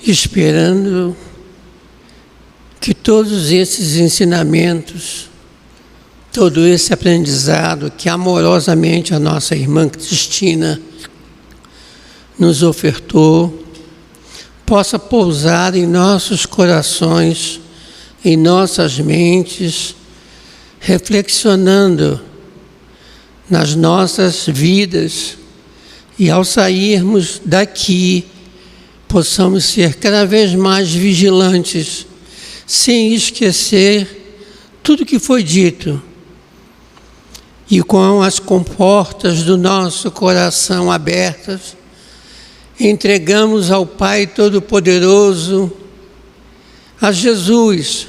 esperando que todos esses ensinamentos, todo esse aprendizado que amorosamente a nossa irmã Cristina nos ofertou, possa pousar em nossos corações, em nossas mentes, reflexionando nas nossas vidas, e ao sairmos daqui, possamos ser cada vez mais vigilantes, sem esquecer tudo que foi dito, e com as comportas do nosso coração abertas, entregamos ao Pai Todo-Poderoso, a Jesus,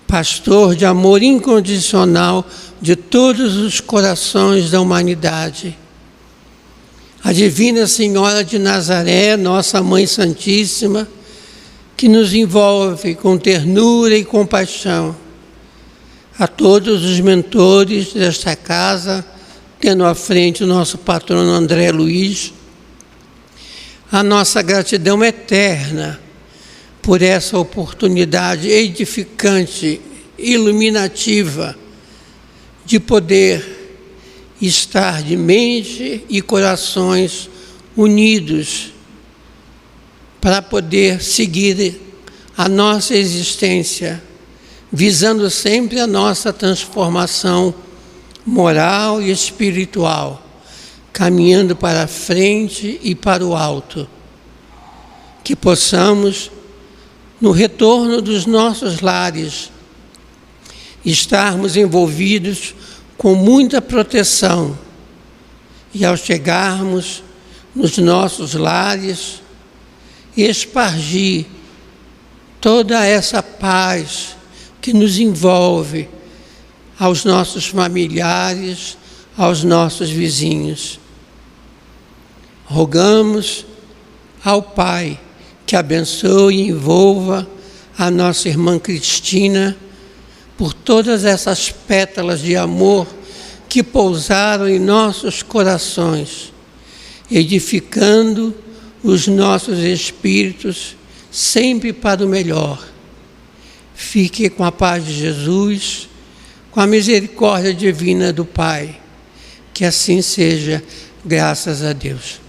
pastor de amor incondicional de todos os corações da humanidade. A Divina Senhora de Nazaré, nossa Mãe Santíssima, que nos envolve com ternura e compaixão. A todos os mentores desta casa, tendo à frente o nosso patrono André Luiz, a nossa gratidão eterna por essa oportunidade edificante, iluminativa, de poder estar de mente e corações unidos para poder seguir a nossa existência, visando sempre a nossa transformação moral e espiritual, caminhando para a frente e para o alto. Que possamos, no retorno dos nossos lares, estarmos envolvidos com muita proteção, e ao chegarmos nos nossos lares, espargir toda essa paz que nos envolve aos nossos familiares, aos nossos vizinhos. Rogamos ao Pai que abençoe e envolva a nossa irmã Cristina por todas essas pétalas de amor que pousaram em nossos corações, edificando os nossos espíritos sempre para o melhor. Fique com a paz de Jesus, com a misericórdia divina do Pai. Que assim seja, graças a Deus.